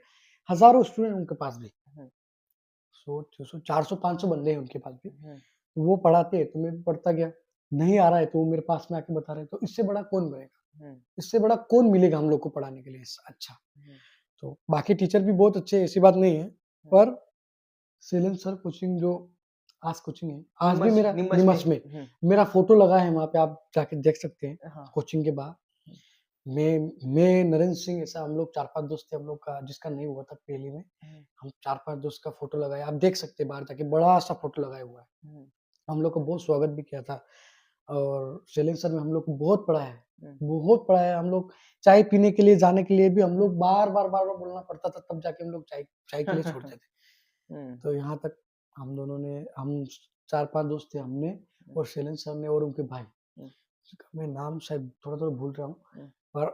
हज़ारों स्टूडेंट उनके पास भी। हुँ, 100, 200, 400, 500 बंदे हैं उनके पास भी। हुँ, वो पढ़ाते हैं तो मैं भी पढ़ता गया। नहीं आ रहा है तो वो मेरे पास में आके बता रहे हैं, तो इससे बड़ा कौन बनेगा? हुँ, इससे बड़ा कौन मिलेगा हम लोग को पढ़ाने के लिए अच्छा? हुँ, तो बाकी टीचर भी बहुत अच्छे हैं, ऐसी बात नहीं है। हुँ। पर शैलेंद्र सर कोचिंग जो आज कोचिंग है, आज भी मेरा नीमच में। नीमच में हुँ, मेरा फ़ोटो लगा है वहाँ पे, आप जाके देख सकते हैं हाँ। कोचिंग के बाहर। हुँ, मैं, नरेंद्र सिंह ऐसा हम लोग 4-5 दोस्त थे हम लोग का जिसका नहीं हुआ था पहली में। हुँ, हम 4-5 दोस्त का फ़ोटो लगाया, आप देख सकते हैं बाहर जाके बड़ा-सा फ़ोटो लगाया हुआ है। हुँ, हम लोग का बहुत स्वागत भी किया था और शैलेंद्र सर ने हम लोग को बहुत पढ़ाया है, हुँ, बहुत पढ़ाया है। हम लोग चाय पीने के लिए जाने के लिए भी हम लोग बार-बार बोलना पड़ता था तब जाके हम लोग चाय चाय के लिए छोड़ते थे। हुँ, तो यहाँ तक हम दोनों ने हम 4-5 दोस्त थे हमने हुँ, और शैलेंद्र सर ने और उनके भाई, हुँ, जिसका मैं नाम शायद थोड़ा-थोड़ा भूल रहा हूँ, हुँ, पर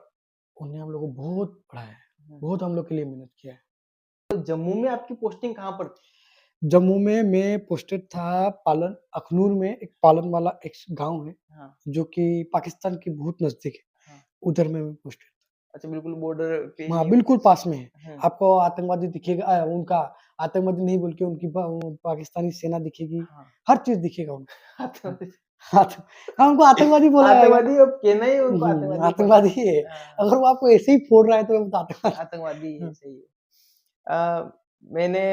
उन्होंने हम लोग को बहुत पढ़ाया है, हुँ। बहुत हम लोग के लिए मेहनत किया है। तो जम्मू में आपकी पोस्टिंग कहाँ पर थी? जम्मू में मैं पोस्टेड था पालन अखनूर में एक पालन वाला एक गाँव है, हाँ, जो कि पाकिस्तान के बहुत नज़दीक है, हाँ। उधर मैं पोस्टेड था। अच्छा, बिल्कुल बॉर्डर पे हाँ, ही। बिल्कुल पास में है। हम्म, आपको आतंकवादी दिखेगा, उनका आतंकवादी नहीं बोल के उनकी वो पाकिस्तानी सेना दिखेगी, हाँ। हर चीज़ दिखेगा उनको। हाँ, आतंकवादी, हाँ, तो हाँ, उनको आतंकवादी बोला जाएगा। आतंकवादी अब कहना ही उनको आतंकवादी पड़ता आतंकवादी ही है। है। हाँ, अगर वो आपको ऐसे ही फोड़ रहा है तो वो तो आतंकवादी। आतंकवादी है, हाँ, सही है। मैंने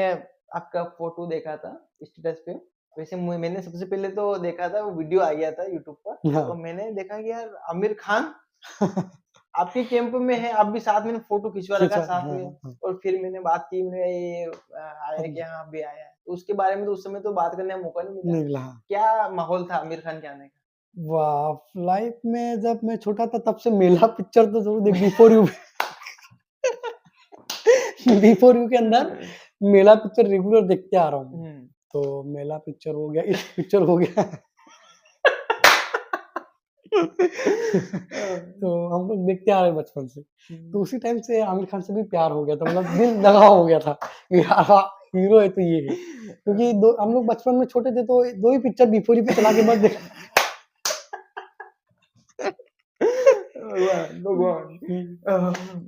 आपका फोटो देखा था स्टेटस पे। वैसे मैंने सबसे पहले तो देखा था, वो वीडियो आ गया था यूट्यूब पर, तो हाँ। मैंने देखा कि यार आमिर खान आपके कैंप में है, आप भी साथ में फोटो खिंचवा रखा खिंचवा साथ हाँ, में। हाँ, हाँ। और फिर मैंने बात की, मैंने ये आया है कि हाँ अभी आया है, तो उसके बारे में तो उस समय तो बात करने का मौका नहीं मिला। नहीं मिला, हाँ। क्या माहौल था आमिर खान के आने का? वाह! लाइफ में जब मैं छोटा था तब से मेला पिक्चर तो ज़रूर देख बिफोर यू बिफोर यू के अंदर मेला पिक्चर रेगुलर देखते आ रहा हूँ। हम्म। तो मेला पिक्चर हो गया, इश्क पिक्चर हो गया। तो हम लोग देखते आ रहे हैं बचपन से। तो उसी टाइम से आमिर खान से भी प्यार हो गया था, मतलब दिल लगाव हो गया था कि हाँ, हीरो है तो ये है। क्योंकि दो हम लोग बचपन में छोटे थे तो 2 ही पिक्चर बिफोर यू पे चला के बस देख भगवान भगवान।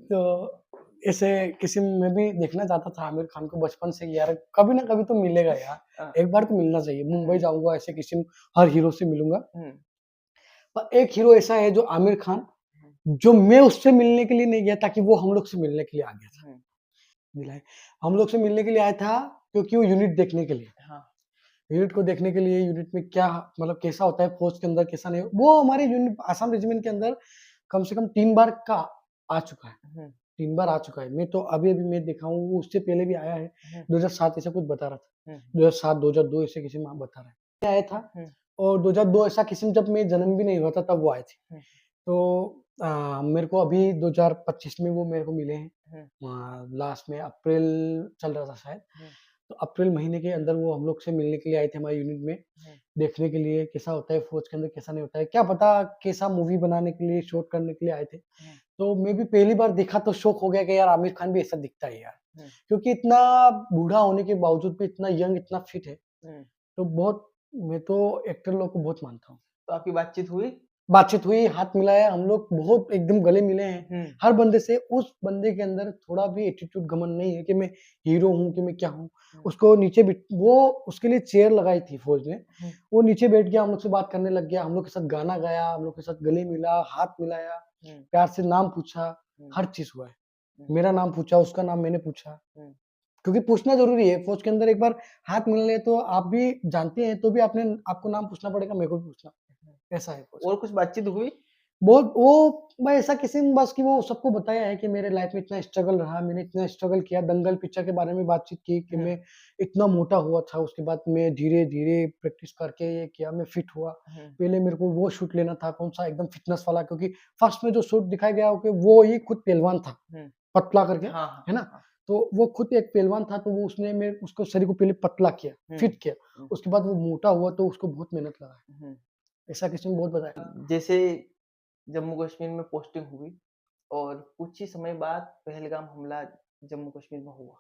तो ऐसे किसी में भी देखना चाहता था आमिर खान को बचपन से, यार कभी ना कभी तो मिलेगा यार, एक बार तो मिलना चाहिए। मुंबई जाऊँगा ऐसे किसी हर हीरो से मिलूँगा। पर एक हीरो ऐसा है जो आमिर खान, जो मैं उससे मिलने के लिए नहीं गया था कि वो हम लोग से मिलने के लिए आ गया था। मिला है। हम लोग से मिलने के लिए आया था क्योंकि वो यूनिट देखने के लिए। हाँ। यूनिट को देखने के लिए, यूनिट में क्या मतलब कैसा होता है फ़ौज के अंदर कैसा नहीं। वो हमारे यूनिट आसाम रेजिमेंट के अंदर कम से कम 3 बार का आ चुका है। 3 बार आ चुका है। मैं तो अभी-अभी मैं देखा हूँ, वो उससे पहले भी आया है। 2007 ऐसा कुछ बता रहा था। 2007, 2002 ऐसे किसी में बता रहा है। आया था और 2002 ऐसा किसी में जब मैं जन्म भी नहीं हुआ था तब वो आए थे। तो मेरे को अभी 2025 में वो मेरे को मिले हैं। लास्ट में अप्रैल चल रहा था शायद। तो अप्रैल महीने के अंदर वो हम लोग से मिलने के लिए आए थे हमारे यूनिट में, देखने के लिए कैसा होता है फ़ौज के अंदर कैसा नहीं होता है। क्या पता कैसा मूवी बनाने के लिए, शूट करने के लिए आए थे। तो मैं भी पहली बार देखा तो शॉक हो गया कि यार आमिर खान भी ऐसा दिखता है यार। क्योंकि इतना बूढ़ा होने के बावजूद भी इतना यंग, इतना फिट है। तो बहुत मैं तो एक्टर लोग को बहुत मानता हूँ। तो आपकी बातचीत हुई? बातचीत हुई, हाथ मिलाया, हम लोग बहुत एकदम गले मिले हैं। हर बंदे से, उस बंदे के अंदर थोड़ा भी एटीट्यूड घमंड नहीं है कि मैं हीरो हूँ, कि मैं क्या हूँ। उसको नीचे वो उसके लिए चेयर लगाई थी फ़ौज ने। वो नीचे बैठ गया, हम लोग से बात करने लग गया, हम लोग के साथ गाना गाया, हम लोग के साथ गले मिला, हाथ मिलाया, प्यार से नाम पूछा, हर चीज़ हुआ है। मेरा नाम पूछा, उसका नाम मैंने पूछा। क्योंकि पूछना ज़रूरी है, फ़ौज के अंदर एक बार हाथ मिला लिया तो आप भी जानते हैं, तो भी आपको नाम पूछना पड़ेगा, मेरे को भी पूछना। ऐसा है फ़ौज। और कुछ बातचीत हुई? बहुत वो मैं ऐसा किसी ने बस कि वो सबको बताया है कि मेरे लाइफ में इतना स्ट्रगल रहा, मैंने इतना स्ट्रगल किया, दंगल पिक्चर के बारे में बातचीत की कि मैं इतना मोटा हुआ था, उसके बाद मैं धीरे-धीरे प्रैक्टिस करके ये किया, मैं फिट हुआ। पहले मेरे को वो शूट लेना था, कौन-सा एकदम फिटनेस वाला, क्योंकि फर्स्ट में जो शूट दिखाया गया कि वो ही खुद पहलवान था, पतला करके, हाँ, हाँ, है ना? हाँ। तो वो खुद एक पहलवान था, तो वो उसने उसको शरीर को पहले पतला किया, फिट किया, उसके बाद वो मोटा हुआ तो उसको बहुत मेहनत लगा है। ऐसा किसी ने बहुत बताया। जैसे जम्मू कश्मीर में पोस्टिंग हुई और कुछ ही समय बाद पहलगाम हमला जम्मू कश्मीर में हुआ।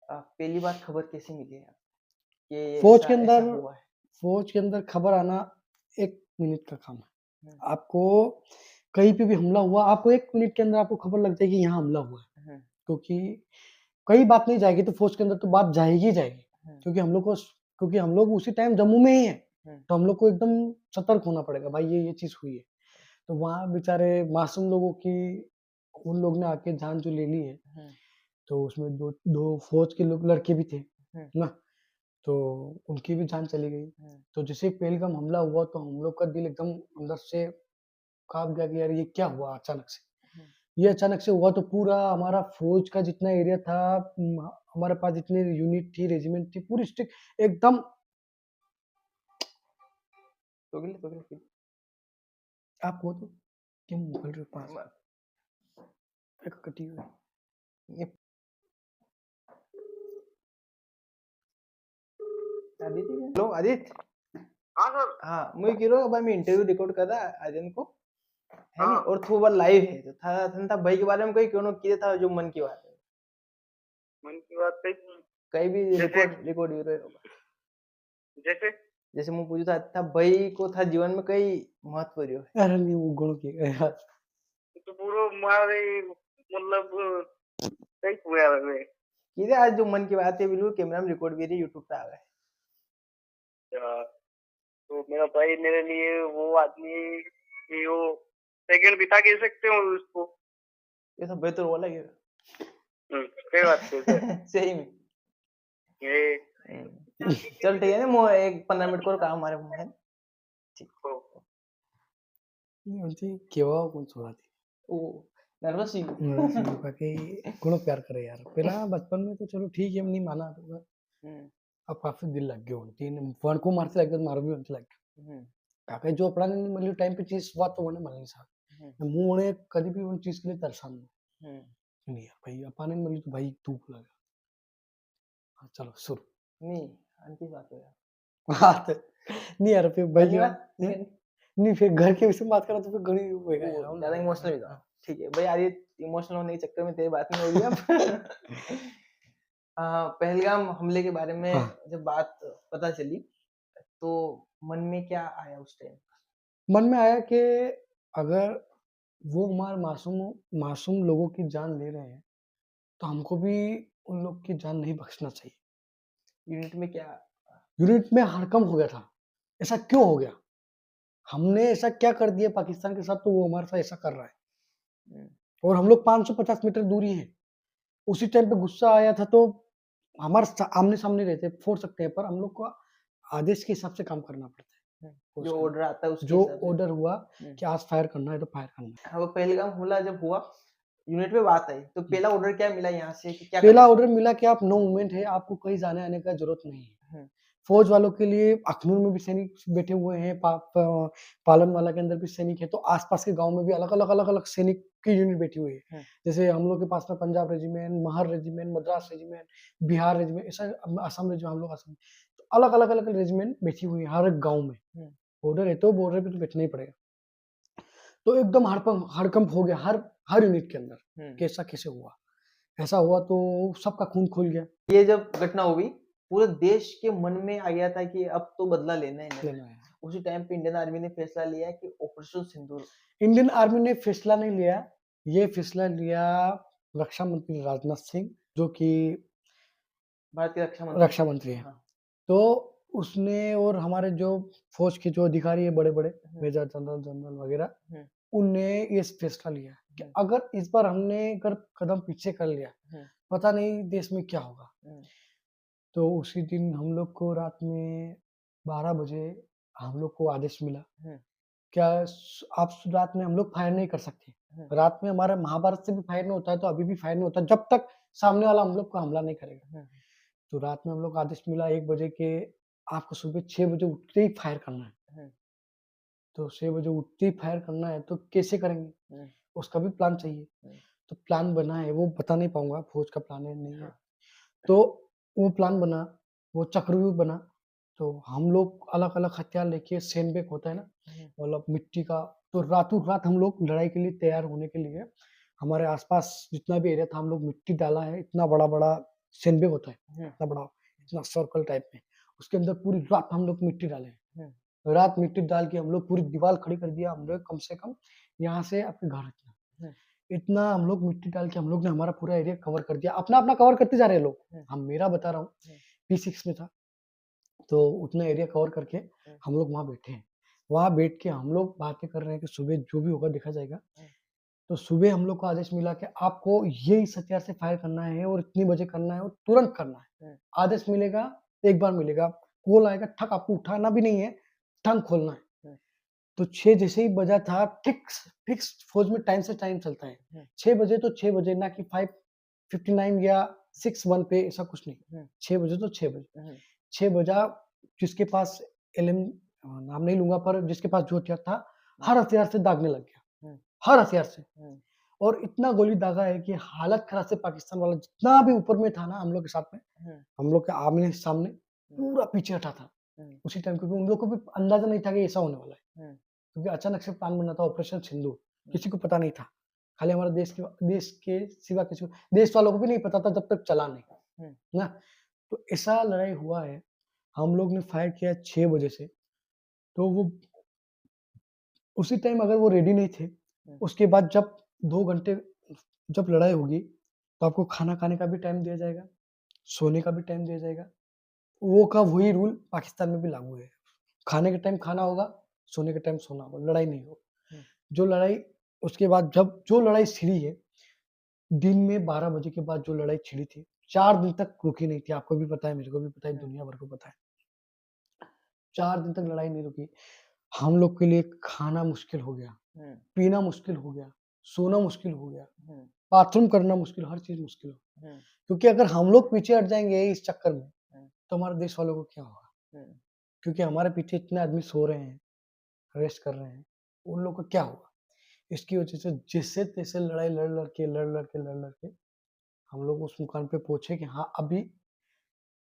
पहली बार खबर कैसे मिली है कि फ़ौज ऐसा के ऐसा अंदर हुआ है? फ़ौज के अंदर खबर आना 1 मिनट का काम है। हुँ, आपको कहीं पे भी हमला हुआ, आपको 1 मिनट के अंदर आपको खबर लग जाएगी यहाँ हमला हुआ है। हुँ, क्योंकि कहीं बात नहीं जाएगी तो फ़ौज के अंदर तो बात जाएगी ही जाएगी। हुँ, क्योंकि हम लोग उसी टाइम जम्मू में ही हैं, हुँ, तो हम लोग को एकदम सतर्क होना पड़ेगा, भाई ये चीज़ हुई है। तो वहाँ बेचारे मासूम लोगों की उन लोग ने आके जान जो ले ली है, हुँ, तो उसमें 2 फ़ौज के लोग लड़के भी थे, हुँ, ना? तो उनकी भी जान चली गई। हुँ, तो जैसे ही पहलगाम हमला हुआ तो हम लोग का दिल एकदम अंदर से काँप गया कि यार ये क्या हुआ अचानक से? हुँ। ये अचानक से हुआ तो पूरा हमारा फ़ौज का जितना एरिया था, हमारे पास जितनी यूनिट थी, रेजिमेंट थी, पूरी स्ट्रिक्ट एकदम। तो अगले आप हो तो क्यों निकल रहे हो पास? म एक कटी हुई। ये आदित्य हेलो आदित्य। हाँ सर। हाँ, मैं कह रहा हूँ भाई मैं इंटरव्यू रिकॉर्ड कर रहा आर्यन को, है नी? हाँ, और थोड़ा लाइव है तो था भाई के बारे में कोई क्यों न किया था जो मन की बात है। मन की बात कही। कहीं भी जैसे रिकॉर्ड हो रहा होगा। जैसे जैसे मैं पूछता था भाई को था जीवन में कई महत्व रह्यो है। अरे नहीं वो गुण की यार। तो पूरा मारे मतलब सही हुआ है। किधर आज जो मन की बात है बिल्कुल कैमरा में रिकॉर्ड भी रही यूट्यूब पे आ गए। तो मेरा भाई मेरे लिए वो आदमी कि वो सेकंड बिता कह सकते हो उसको। ये सब बेहतर बोला ये सही बात है सर। सही में। ये चल ठीक है ना मो एक 15 मिनिट को काम हमारे में है ठीक तो म्हणते केव्हा कोण सोडाती ओ नर्वस ही मेरा सिंधु का कि कौन प्यार करे यार पहला बचपन में तो चलो ठीक है नहीं माना तो अब काफी दिल लग गए उनकी फोन को मारते लग गए मारो भी उनसे लग गया काका जो अपना मतलब टाइम पे चीज बात तो उन्हें मिलनी साहब मुंह उन्हें कभी भी उन चीज के लिए तरसा नहीं यार भाई अपन ने मिली तो भाई तू लगा हाँ, चलो शुरू नहीं अंतिम बात हो बात नहीं यार फिर भाई पहली क्या बात नहीं फिर घर के विषय में बात करा तो फिर घनी होएगा यार हम ज्यादा इमोशनल भी था ठीक है भाई यार ये इमोशनल होने के चक्कर में तेरी बात नहीं होगी अब पहलगाम हमले के बारे में हाँ। जब बात पता चली तो मन में क्या आया उस टाइम मन में आया कि अगर वो हमारे मासूम मासूम लोगों की जान ले रहे हैं तो हमको भी उन लोग की जान नहीं बख्शना चाहिए यूनिट में क्या यूनिट में हड़कंप हो गया था ऐसा क्यों हो गया हमने ऐसा क्या कर दिया पाकिस्तान के साथ तो वो हमारे साथ ऐसा कर रहा है और हम लोग 550 मीटर दूरी है उसी टाइम पे गुस्सा आया था तो हमारे आमने सामने रहते फोड़ सकते हैं पर हम लोग को आदेश के हिसाब से काम करना पड़ता है जो ऑर्डर आता है उसके जो हिसाब से। ऑर्डर हुआ कि आज फायर करना है तो फायर करना है वो पहलगाम हमला जब हुआ यूनिट में बात आई तो पहला ऑर्डर क्या मिला यहाँ से कि क्या पहला करना ऑर्डर मिला कि आप नो मूवमेंट है आपको कहीं जाने आने का जरूरत नहीं है है? फौज वालों के लिए अखनूर में भी सैनिक बैठे हुए हैं पालन वाला के अंदर भी सैनिक है तो आसपास के गांव में भी अलग अलग सैनिक की यूनिट बैठी हुई है जैसे हम लोग के पास में Punjab regiment Mahar regiment Madras regiment Bihar regiment ऐसा असम रेजिमेंट हम लोग असम तो अलग रेजिमेंट बैठी हुई है हर एक गाँव में बॉर्डर है तो बॉर्डर पे तो बैठना ही पड़ेगा तो एकदम हड़कंप हो गया हर यूनिट के अंदर कैसा कैसे हुआ ऐसा हुआ तो सबका खून खुल गया ये जब घटना हुई पूरे देश के मन में आ गया था कि अब तो बदला लेना है उसी टाइम पे इंडियन आर्मी ने फैसला लिया कि ऑपरेशन सिंदूर इंडियन आर्मी ने फैसला नहीं लिया ये फैसला लिया रक्षा मंत्री राजनाथ सिंह जो कि भारत के रक्षा मंत्री है तो उसने और हमारे जो फौज के जो अधिकारी है बड़े बड़े मेजर जनरल वगैरह उनने ये फैसला लिया कि अगर इस बार हमने अगर कदम पीछे कर लिया पता नहीं देश में क्या होगा तो उसी दिन हम लोग को रात में 12 बजे हम लोग को आदेश मिला क्या आप रात में हम लोग फायर नहीं कर सकते रात में हमारा महाभारत से भी फायर नहीं होता है तो अभी भी फायर नहीं होता जब तक सामने वाला हम लोग को हमला नहीं करेगा तो रात में हम लोग आदेश मिला 1 बजे के आपको सुबह 6 बजे उठते ही फायर करना है तो 6 बजे उठते ही फायर करना है तो कैसे करेंगे उसका भी प्लान चाहिए तो प्लान बना है वो बता नहीं पाऊंगा फौज का प्लान है नहीं है तो वो प्लान बना वो चक्रव्यूह बना तो हम लोग अलग अलग हथियार लेके सैंडबैग होता है ना मतलब मिट्टी का तो रातों रात हम लोग लड़ाई के लिए तैयार होने के लिए हमारे आसपास जितना भी एरिया था हम लोग मिट्टी डाला है इतना बड़ा बड़ा सैंडबैग होता है इतना बड़ा इतना सर्कल टाइप में उसके अंदर पूरी रात हम लोग मिट्टी डाले हैं रात मिट्टी डाल के हम लोग पूरी दीवार खड़ी कर दिया हम लोग कम से कम यहाँ से आपके घर इतना हम लोग मिट्टी डाल के हम लोग ने हमारा पूरा एरिया कवर कर दिया अपना अपना कवर करते जा रहे हैं लोग हम मेरा बता रहा हूँ P6 में था तो उतना एरिया कवर करके हम लोग वहाँ बैठे हैं वहाँ बैठ के हम लोग बातें कर रहे हैं कि सुबह जो भी होगा देखा जाएगा तो सुबह हम लोग को आदेश मिला कि आपको ये इस हथियार से फायर करना है और इतनी बजे करना है और तुरंत करना है आदेश मिलेगा एक बार मिलेगा कॉल आएगा ठक आपको उठाना भी नहीं है टंग खोलना है तो 6 जैसे ही बजा था फिक्स फौज में टाइम से टाइम चलता है 6 बजे तो 6 बजे ना कि 5:59 या 6:01 पे ऐसा कुछ नहीं 6 बजे तो 6 बजे 6 बजा जिसके पास एलएम नाम नहीं लूंगा पर जिसके पास जो हथियार था हर हथियार से दागने लग गया हर हथियार से और इतना गोली दागा है कि हालत खराब से पाकिस्तान वाला जितना भी ऊपर में था ना हम लोग के साथ में हम लोग के आमने सामने पूरा पीछे हटा था उसी टाइम क्योंकि उन लोग को भी अंदाजा नहीं था कि ऐसा होने वाला है क्योंकि अचानक से प्लान बना था ऑपरेशन सिंदूर किसी को पता नहीं था खाली हमारे देश के सिवा किसी को देश वालों को भी नहीं पता था जब तक चला नहीं ना तो ऐसा लड़ाई हुआ है हम लोग ने फायर किया 6 बजे से तो वो उसी टाइम अगर वो रेडी नहीं थे उसके बाद जब 2 घंटे जब लड़ाई होगी तो आपको खाना खाने का भी टाइम दिया जाएगा, सोने का भी टाइम दिया जाएगा। वो का वही रूल पाकिस्तान में भी लागू है। खाने के टाइम खाना होगा, सोने के टाइम सोना होगा, लड़ाई नहीं होगी। जो लड़ाई उसके बाद जब जो लड़ाई छिड़ी है, दिन में 12 बजे के बाद जो लड़ाई छिड़ी थी, 4 दिन तक रुकी नहीं थी। आपको भी पता है, मेरे को भी पता है, दुनिया भर को पता है। 4 दिन तक लड़ाई नहीं रुकी। हम लोग के लिए खाना मुश्किल हो गया, पीना मुश्किल हो गया, सोना मुश्किल हो गया, बाथरूम करना मुश्किल, हर चीज़ मुश्किल हो। क्योंकि अगर हम लोग पीछे हट जाएँगे इस चक्कर में, तो हमारे देश वालों को क्या होगा? क्योंकि हमारे पीछे इतने आदमी सो रहे हैं, रेस्ट कर रहे हैं, उन लोगों का क्या होगा? इसकी वजह से जैसे-तैसे लड़ाई लड़ लड़ के हम लोग उस मुकाम पे पहुँचे कि हाँ, अभी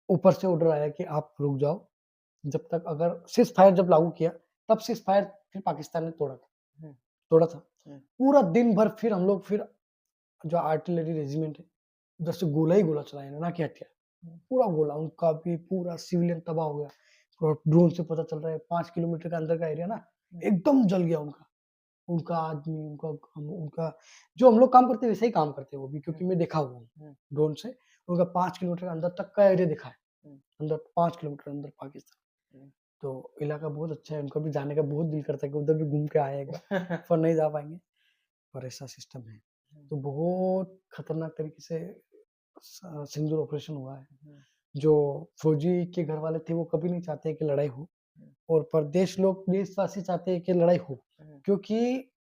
ऊपर से ऑर्डर आया कि आप रुक जाओ। जब तक अगर सीज़ फायर जब लागू किया, तब सीज़ फायर फिर पाकिस्तान ने तोड़ा था। पूरा दिन भर फिर हम लोग फिर जो आर्टिलरी रेजिमेंट है, उधर से गोला ही गोला चलाए, ना कि हथियार। पूरा गोला, उनका भी पूरा सिविलियन तबाह हो गया। पूरा ड्रोन से पता चल रहा है 5 किलोमीटर का अंदर का एरिया ना, एकदम जल गया उनका। उनका आदमी, उनका जो हम लोग काम करते हैं वैसे ही काम करते हैं वो भी, क्योंकि मैं देखा हुआ हूँ ड्रोन से। उनका 5 किलोमीटर अंदर तक का एरिया दिखा है, अंदर 5 किलोमीटर अंदर पाकिस्तान। तो इलाका बहुत अच्छा है, उनका भी जाने का बहुत दिल करता है कि उधर भी घूम के आए एक बार, पर नहीं जा पाएँगे, पर ऐसा सिस्टम है। तो बहुत खतरनाक तरीके से सिंदूर ऑपरेशन हुआ है। जो फौजी के घर वाले थे वो कभी नहीं चाहते कि लड़ाई हो, और पर देशवासी चाहते हैं कि लड़ाई हो, क्योंकि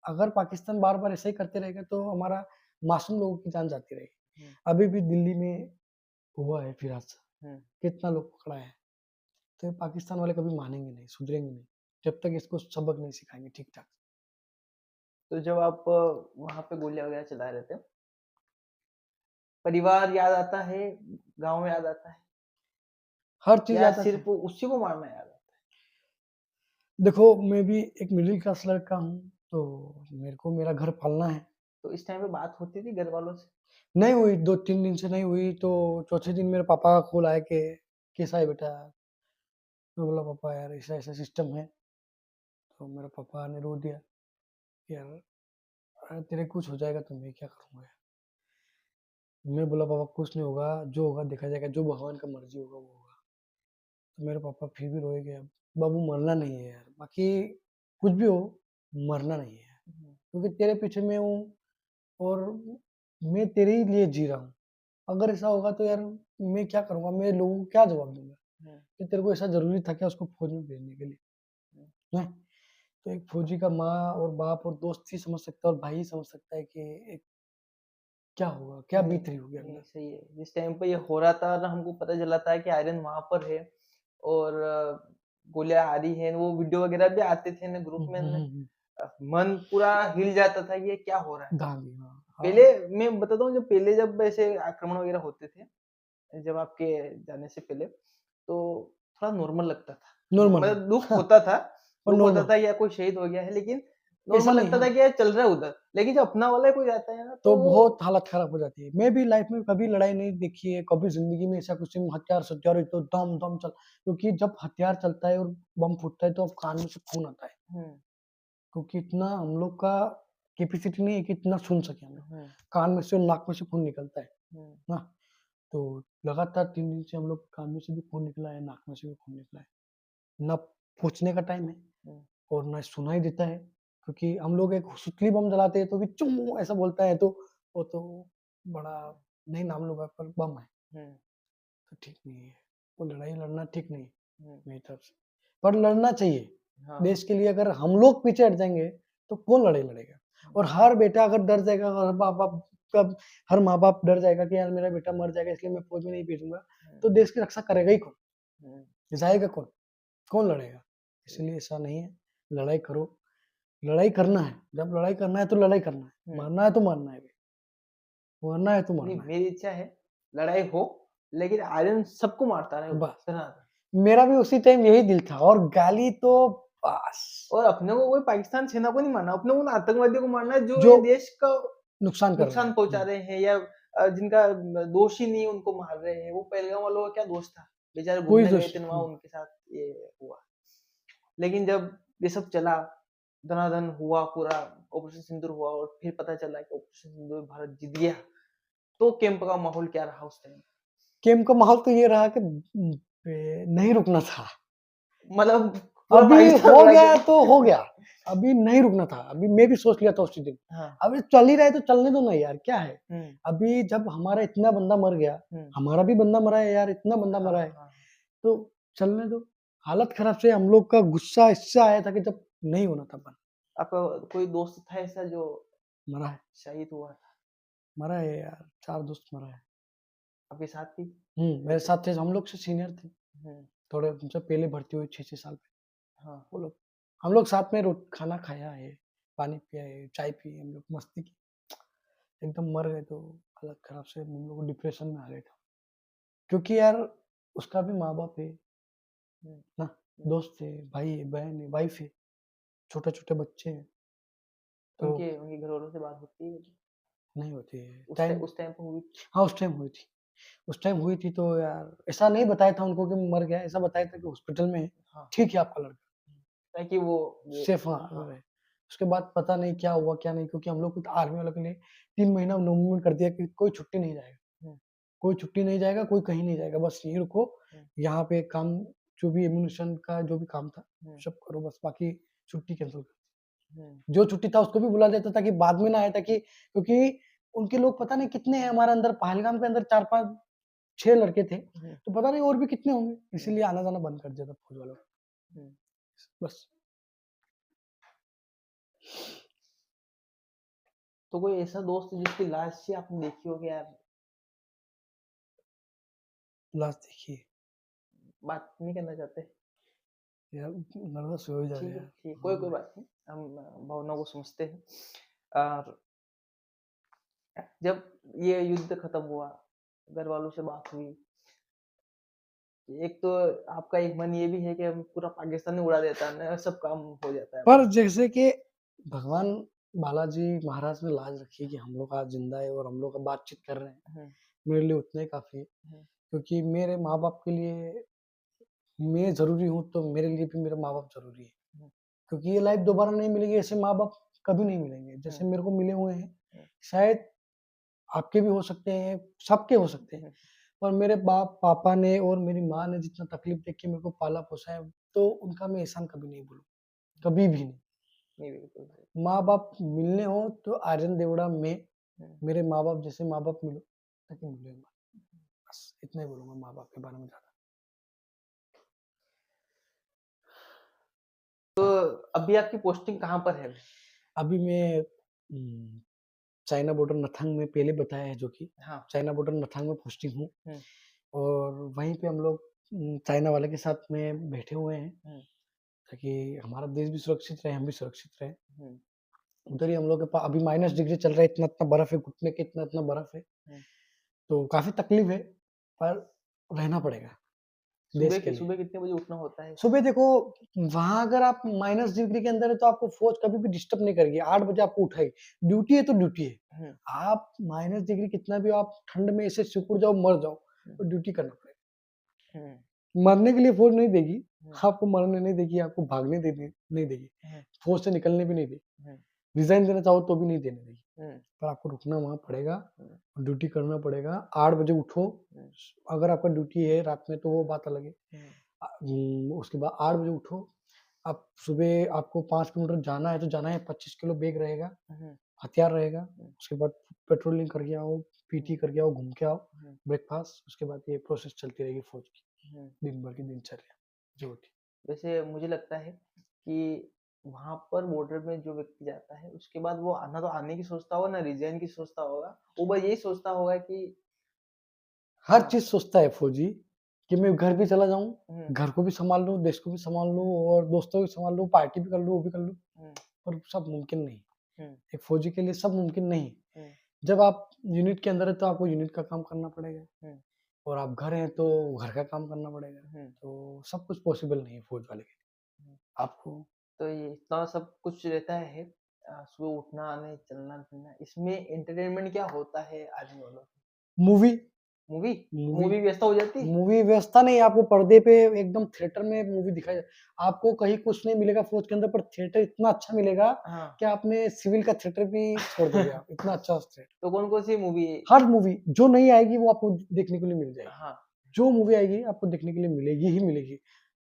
अगर पाकिस्तान बार-बार ऐसा ही करते रहेगा तो हमारा मासूम लोगों की जान जाती रहेगी। अभी भी दिल्ली में हुआ है फिर हादसा, कितना लोग पकड़ा है। तो पाकिस्तान वाले कभी मानेंगे नहीं, सुधरेंगे नहीं, जब तक इसको सबक नहीं सिखाएँगे ठीक-ठाक। तो जब आप वहाँ पे गोलियाँ वगैरह चला रहे थे, परिवार याद आता है, गाँव याद आता है, हर चीज़ या आता है। सिर्फ़ उसी को मारना याद आता देखो, मैं भी एक मिडिल क्लास लड़का हूँ, तो मेरे को मेरा घर पालना है। है? तो इस टाइम पे बात होती थी घर वालों से? नहीं हुई, 2-3 दिन से नहीं हुई, तो चौथे दिन मेरे पापा का कॉल आया कि कैसा है बेटा? मैं बोला पापा यार ऐसा-ऐसा सिस्टम है। तो मेरे पापा ने रो दिया कि यार तेरे कुछ हो जाएगा तो मैं क्या करूँगा यार? मैं बोला पापा कुछ नहीं होगा, जो होगा देखा जाएगा, जो भगवान का मर्ज़ी होगा वो होगा। तो मेरे पापा फिर भी रोए कि बाबू मरना नहीं है यार, बाकी कुछ भी हो, मरना नहीं है। क्योंकि तेरे पीछे मैं हूँ और मैं तेरे ही लिए जी रहा हूँ। अगर ऐसा होगा तो यार मैं क्या करूँगा? मैं लोगों को क्या जवाब दूँगा? कि तेरे को ऐसा ज़रूरी था क्या उसको फ़ौज में भेजने के लिए? हैं? तो एक फ़ौजी का माँ और बाप और दोस्त ही समझ सकता है और भाई ही समझ सकता है कि एक क्या होगा? क्या बीत रही होगी नहीं, अंदर? सही है। जिस टाइम पे ये हो रहा था ना, हमको पता चला था कि आयरन वहाँ पर है और गोलियाँ आ रही हैं, वो वीडियो वगैरह भी आते थे ना ग्रुप में ना, मन पूरा हिल जाता था कि ये क्या हो रहा है? गाँधी हाँ, हाँ। पहले मैं बताता हूँ, जब पहले जब ऐसे आक्रमण वगैरह होते थे, जब आपके जाने से पहले, तो थोड़ा नॉर्मल लगता था। नॉर्मल है। मतलब दुःख हाँ, होता था, और दुःख होता नॉर्मल था या कोई शहीद हो गया है, लेकिन ऐसा नॉर्मल नहीं लगता था हाँ, कि यार चल रहा है उधर। लेकिन जब अपना वाला कोई जाता है ना, तो तो बहुत हालत खराब हो जाती है। मैं भी लाइफ़ में कभी लड़ाई नहीं देखी है, कभी ज़िंदगी में ऐसा कुछ हथियार-सथियार तो दम-दम चल, क्योंकि जब हथियार चलता है और बम फूटता है तो अब कान में से खून आता है। हुँ, क्योंकि इतना हम लोग का कैपेसिटी नहीं है कि इतना सुन सकें हम लोग। हुँ, कान में से और नाक में से खून निकलता है हुँ, ना? तो लगातार 3 दिन से हम लोग कान में से भी खून निकला है, नाक में से भी खून निकला है। ना पहुँचने का टाइम है हुँ, और ना सुनाई देता है, क्योंकि हम लोग एक सुतली बम जलाते हैं तो भी चूं ऐसा बोलता है, तो वो तो बड़ा नहीं नाम लूँगा पर बम है, हुँ, तो ठीक नहीं है। वो लड़ाई लड़ना ठीक नहीं है हुँ, मेरी तरफ से। पर लड़ना चाहिए। हाँ, देश के लिए अगर हम लोग पीछे हट जाएँगे तो कौन लड़ाई लड़ेगा? और हर बेटा अगर डर जाएगा और हर माँ-बाप डर जाएगा कि यार मेरा बेटा मर जाएगा इसलिए मैं फ़ौज में नहीं भेजूँगा, हुँ, तो देश की रक्षा करेगा ही कौन? हुँ, जाएगा कौन? कौन लड़ेगा? इसलिए ऐसा नहीं है, लड़ाई करो, लड़ाई करना है, जब लड़ाई करना है तो लड़ाई करना है, हुँ। मरना है तो मरना है भई, मरना है तो नहीं, मरना है, मेरी इच्छा है, लड़ाई हो, लेकिन आर्यन सबको मारता रहे उधर, बस। सनातन। मेरा भी उसी टाइम यही दिल था और गाली तो बस, और अपने को कोई पाकिस्तान सेना को नहीं मारना, अपने को उन आतंकवादियों को मारना है जो जो ये देश का नुकसान कर रहे नुकसान हैं। पहुँचा रहे हैं, या जिनका दोष ही नहीं है उनको मार रहे हैं। वो पहलगाम वालों का क्या दोष था? बेचारे कोई घूमने गए दोष थे वहाँ, उनके साथ ये हुआ। लेकिन जब ये सब चला, धनाधन हुआ, पूरा ऑपरेशन सिंदूर हुआ और फिर पता चला कि ऑपरेशन सिंदूर भारत जीत गया, तो कैंप का माहौल क्या रहा उस टाइम? कैंप का माहौल तो ये रहा कि नहीं रुकना था। मतलब पूरा अभी पाकिस्तान हो उड़ा गया के तो हो गया, अभी नहीं रुकना था। अभी मैं भी सोच लिया था उसी दिन, हाँ। अभी चल ही रहा है तो चलने दो ना यार, क्या है? हम्म, अभी जब हमारा इतना बंदा मर गया, हम्म, हमारा भी बंदा मरा है यार, इतना बंदा हाँ, मरा है, हाँ। तो चलने दो। हालत खराब से हम लोग का गुस्सा इससे आया था कि जब नहीं होना था बंद, आपका कोई दोस्त था ऐसा जो मरा है, शहीद हुआ था मरा है यार, 4 दोस्त मरा है। आपके साथ भी? मेरे साथ थे, हम लोग से सीनियर थे, हम्म, थोड़े हमसे पहले भर्ती हुए 6-6 साल पे। हाँ। वो लोग, हम लोग साथ में खाना खाया है, पानी पिया है, चाय पी, हम लोग मस्ती की, एकदम मर गए तो हालत खराब से हम लोग डिप्रेशन में आ गए थे। क्योंकि यार उसका भी माँ-बाप है हम्म, ना, दोस्त है, भाई है, बहन है, वाइफ है, छोटे-छोटे बच्चे हैं, तो उनके उनके घर वालों से बात होती है? नहीं होती है। टाइम, उस टाइम पे हुई? हाँ, उस टाइम हुई थी। उस टाइम हुई थी तो यार ऐसा नहीं बताया था उनको कि मर गया, ऐसा बताया था कि हॉस्पिटल में है, हाँ, ठीक है आपका लड़का, ताकि वो सेफ हाँ, हाँ, रहे। उसके बाद पता नहीं क्या हुआ, क्या नहीं, क्योंकि हम लोग को तो आर्मी वालों के लिए 3 महीना नोमिनेट कर दिया कि कोई छुट्टी नहीं जाएगा। हम्म, कोई छुट्टी नहीं जाएगा, कोई कहीं नहीं जाएगा, बस यहीं रुको, हम्म, यहाँ पे काम, जो भी एम्यूनिशन का जो भी काम था, हम्म, सब करो, बस बाकी छुट्टी कैंसल कर। हम्म, जो छुट्टी था उसको भी बुला देता था कि बाद में ना आए, ताकि क्योंकि उनके लोग पता नहीं कितने हैं हमारे अंदर, पहलगाम के अंदर 4-5 6 लड़के थे, हम्म, तो पता नहीं और भी कितने होंगे, हम्म, इसीलिए आना-जाना बंद कर दिया था फौज वालों ने, हम्म। बस। तो कोई ऐसा दोस्त जिसकी लाश ही आपने देखी हो कि यार लास्ट देखिए, बात नहीं करना चाहते? यार नर्वस हो ही जा रहे ठीक हैं है, यार। ठीक, कोई बात नहीं, हम भावना को समझते हैं। और जब ये युद्ध खत्म हुआ, घर वालों से बात हुई, एक तो आपका एक मन ये भी है कि हम पूरा पाकिस्तान ही उड़ा देता है ना, सब काम हो जाता है पर अपना। जैसे कि भगवान बालाजी महाराज ने लाज रखी कि हम लोग आज जिंदा है और हम लोग बातचीत कर रहे हैं, हम्म, मेरे लिए उतना ही काफी है। हम्म, क्योंकि मेरे माँ बाप के लिए मैं जरूरी हूँ, तो मेरे लिए भी मेरे माँ बाप जरूरी है। हम्म, क्योंकि ये लाइफ दोबारा नहीं मिलेगी, ऐसे माँ बाप कभी नहीं मिलेंगे जैसे हम्म, मेरे को मिले हुए हैं। हम्म, शायद आपके भी हो सकते हैं, सबके हो सकते हैं, हम्म, पर मेरे बाप पापा ने और मेरी माँ ने जितना तकलीफ देख के मेरे को पाला पोसा है, तो उनका मैं एहसान कभी नहीं भूलूं, कभी भी नहीं। नहीं, बिल्कुल सही। माँ बाप मिलने हो तो आर्यन देवड़ा में हम्म। मेरे माँ बाप जैसे माँ बाप मिलो, ताकि मिलो एक बार, बस इतना ही बोलूंगा माँ बाप के बारे में ज्यादा। तो अभी आपकी पोस्टिंग कहाँ पर है? अभी मैं चाइना बॉर्डर नथंग में पहले बताया है, जो कि हाँ। चाइना बॉर्डर नथंग में पोस्टिंग हूँ, हम्म, और वहीं पे हम लोग चाइना वाले के साथ में बैठे हुए हैं, हम्म, ताकि हमारा देश भी सुरक्षित रहे, हम भी सुरक्षित रहे। हम्म, उधर ही हम लोग के पास अभी -डिग्री चल रहा है, इतना इतना बर्फ है, घुटने के इतना इतना बर्फ है, हम्म। तो काफी तकलीफ है, पर रहना पड़ेगा देश के लिए। सुबह कितने बजे उठना होता है? सुबह देखो, वहां अगर आप -डिग्री के अंदर है तो आपको फौज कभी भी डिस्टर्ब नहीं करेगी, 8 बजे आपको उठाएगी, ड्यूटी है तो ड्यूटी है। हम्म, आप -डिग्री कितना भी हो, आप ठंड में ऐसे सिकुड़ जाओ, मर जाओ, हम्म, तो ड्यूटी करना पड़ेगा। हम्म, मरने के लिए फौज नहीं देगी, हम्म, आपको मरने नहीं देगी, आपको भागने नहीं देगी, हम्म, फौज से निकलने भी नहीं देगी, हम्म, रिजाइन देना चाहो तो भी नहीं देने देगी, हम्म, पर आपको रुकना वहां पड़ेगा, हम्म, ड्यूटी करना पड़ेगा। 8 बजे उठो, हम्म, अगर आपका ड्यूटी है रात में तो वो बात अलग है। हम्म, उसके बाद 8 बजे उठो, आप सुबह आपको 5 किलोमीटर जाना है तो जाना है, 25 किलो बैग रहेगा, हम्म, हथियार रहेगा, हम्म, उसके बाद पेट्रोलिंग करके आओ, पीटी करके आओ, घूम के आओ, हम्म, ब्रेकफास्ट, उसके बाद ये प्रोसेस चलती रहेगी फौज की, हम्म। दिन भर की दिनचर्या जो होती है। वैसे मुझे लगता है कि वहां पर बॉर्डर में जो व्यक्ति जाता है उसके बाद वो आना तो आने की सोचता होगा ना, रिजाइन की सोचता होगा, वो बस यही सोचता होगा कि हर हाँ। चीज सोचता है फौजी कि मैं घर भी चला जाऊं, हम्म, घर को भी संभाल लूं, देश को भी संभाल लूं, और दोस्तों को भी संभाल लूं, पार्टी भी कर लूं, वो भी कर लूं, हम्म, पर सब मुमकिन नहीं। हम्म, एक फौजी के लिए सब मुमकिन नहीं। हम्म, जब आप यूनिट के अंदर है तो आपको यूनिट का काम करना पड़ेगा, हम्म, और आप घर हैं तो घर का काम करना पड़ेगा, हम्म, तो सब कुछ पॉसिबल नहीं है फौज वाले के लिए हम्म। आपको। तो ये इतना सब कुछ रहता है, सुबह उठना, आने, चलना फिरना, इसमें एंटरटेनमेंट क्या होता है आर्मी वालों को? मूवी मूवी मूवी मूवी व्यवस्था हो जाती? मूवी व्यवस्था नहीं, आपको पर्दे पे एकदम थिएटर में मूवी दिखाई आपको कहीं कुछ नहीं मिलेगा फौज के अंदर, पर थिएटर इतना अच्छा मिलेगा हाँ। कि आपने सिविल का थिएटर भी छोड़ दोगे आप, इतना अच्छा थिएटर। तो कौन-कौन सी मूवी? हर मूवी जो नहीं आएगी वो आपको देखने के लिए मिल जाएगी। हाँ, जो मूवी आएगी आपको देखने के लिए मिलेगी ही मिलेगी।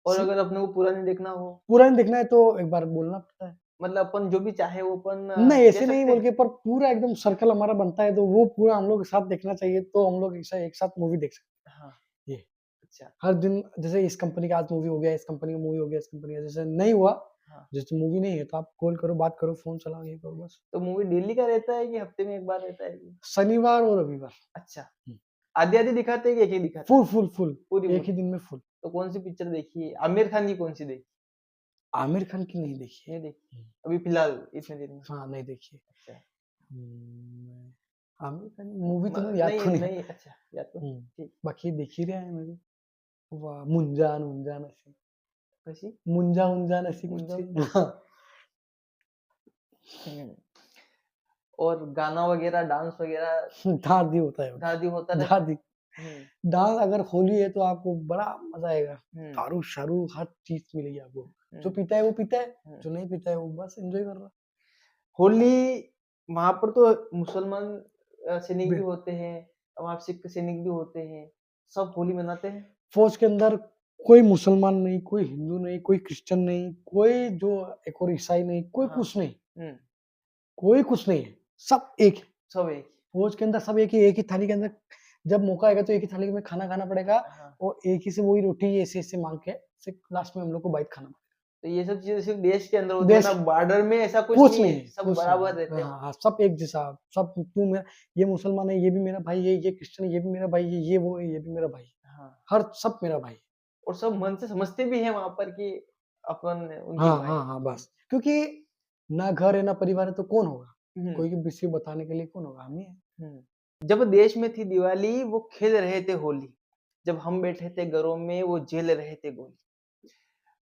और सि अगर अपने को पुरानी देखना हो? पूरा नहीं देखना है तो एक बार बोलना पड़ता है। मतलब अपन जो भी चाहे वो अपन नहीं, कह ऐसे नहीं सकते बोल हैं? के, पर पूरा एकदम सर्कल हमारा बनता है तो वो पूरा हम लोग के साथ देखना चाहिए, तो हम लोग एक साथ मूवी देख सकते हाँ, हैं। ये अच्छा, हर दिन जैसे इस कंपनी का आज मूवी हो गया, इस कंपनी का मूवी हो गया, इस कंपनी का जैसे नहीं हुआ, हाँ। जैसे मूवी नहीं है तो आप कॉल करो, बात करो, फ़ोन चलाओ, ये करो बस। तो मूवी डेली का रहता है कि हफ्ते में 1 बार रहता है ये? शनिवार और रविवार। अच्छा, हुँ। आधी-आधी दिखाते हैं कि एक ही दिखाते हैं? फुल, एक पूरी-पूरी? ही दिन में फुल। तो कौन-सी पिक्चर देखी है? आमिर खान की कौन-सी देखी? आमिर खान की नहीं देखी है। नहीं देखी? हुँ। अभी फिलहाल इतने दिन में? हाँ, नहीं देखी है। अच्छा। आमिर खान मूवी म तो मुझे याद नहीं, तो नहीं है। नहीं अच्छा, या तो हुँ, ठीक. बाकी देख ही रहे हैं मूवी। वाह! मुंजान अशी. कशी? मुंजान अशी मुंजा कुछ हाँ, हं. और गाना वगैरह, डांस वगैरह दादी होता है वो, दादी होता रहता है? दादी। हुँ, डांस अगर होली है तो आपको बड़ा मज़ा आएगा। हुँ, दारू-शारू हर चीज़ मिलेगी आपको। जो हुँ, पीता है वो पीता है, हुँ. जो नहीं पीता है वो बस एन्जॉय कर रहा है। होली वहाँ पर तो मुसलमान सैनिक भी बे होते हैं, वहाँ सिख सैनिक भी होते हैं, सब होली मनाते हैं? फ़ौज के अंदर कोई मुसलमान नहीं, कोई हिंदू नहीं, कोई क्रिश्चियन नहीं, कोई जो एक और ईसाई नहीं, कोई हाँ, कुछ नहीं, हुँ, कोई कुछ नहीं है, सब एक है। सब एक फ़ौज के अंदर सब एक ही थाली के अंदर जब मौका आएगा तो एक ही थाली में खाना खाना पड़ेगा, हाँ, और एक ही से वही रोटी ऐसे-ऐसे माँग के सिर्फ़ लास्ट में हम लोग को बाइट खाना तो ये सब चीज़ें सिर्फ़ देश के अंदर होती है देश ना, बॉर्डर में ऐसा कुछ कुछ नहीं नहीं है, है, सब कुछ नहीं बराबर है। रहते हैं हाँ, वहाँ। हाँ, सब एक जैसा, सब तू मैं ये मुसलमान है, ये भी मेरा भाई है, ये क्रिश्चियन है, ये भी मेरा भाई है, ये वो है, ये भी मेरा भाई है। हाँ, हर सब मेरा भाई है। और सब मन से समझते भी हैं वहाँ पर कि अपन उनके हाँ, भाई हाँ, हैं। हाँ, बस। क्योंकि ना घर है, ना परिवार है तो कौन होगा? हुँ, कोई किसी को बताने के लिए कौन होगा? हम ही हैं। हुँ। जब देश में थी दिवाली वो खेल रहे थे होली, जब हम बैठे थे घरों में वो झेल रहे थे गोली।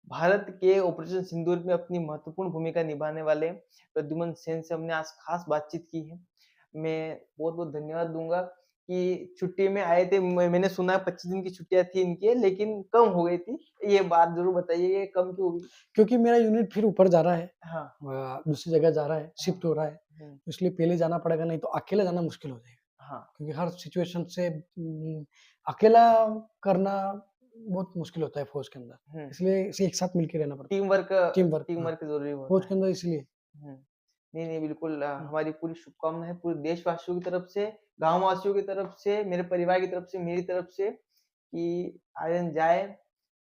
भारत के ऑपरेशन सिंदूर में अपनी महत्वपूर्ण भूमिका निभाने वाले प्रद्युमन सेन से हमने आज खास बातचीत की है। मैं बहुत-बहुत धन्यवाद दूँगा कि छुट्टी में आए थे। मैंने सुना है 25 दिन की छुट्टियाँ थी इनकी लेकिन कम हो गई थी। ये बात ज़रूर बताइए ये कम क्यों हुई? क्योंकि मेरा यूनिट फिर ऊपर जा रहा है, हाँ, दूसरी जगह जा रहा है, हाँ। शिफ्ट हो रहा है, हुँ, इसलिए पहले जाना पड़ेगा, नहीं तो अकेले जाना मुश्किल हो जाएगा। हाँ, क्योंकि हर सिचुएशन से अकेला करना बहुत मुश्किल होता है फ़ौज के अंदर, हुँ। इसलिए इसे एक साथ मिलके रहना पड़ता टीम वर्क है। टीम टीम वर्क वर्क ज़रूरी होता फ़ौज के है। अंदर इसलिए। हुँ। नहीं, नहीं, बिल्कुल हुँ, हमारी पूरी शुभकामनाएँ हैं पूरे देशवासियों की तरफ से, गाँव वासियों की तरफ से, मेरे परिवार की तरफ से, मेरी तरफ से कि आयरन जाए,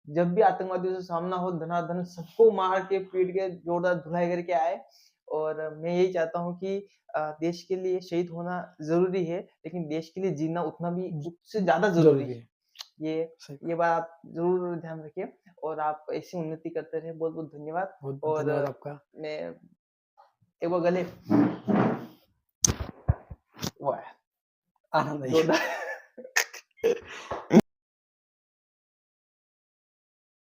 जब भी आतंकवादियों से सामना हो धनाधन सबको मार के, पीट के, जोरदार धुलाई करके आए और मैं यही चाहता हूँ कि देश के लिए शहीद होना ज़रूरी है, लेकिन देश के लिए जीना उतना भी ज उससे ज़्यादा ज़रूरी ज़रूरी है। है। ये सही ये कहा। बात आप ज़रूर ध्यान रखिए और आप ऐसी उन्नति करते रहें। बहुत-बहुत धन्यवाद बहुत-बहुत और धन्यवाद आपका। मैं एक बार गले वाह! आनंद आई। जोरदार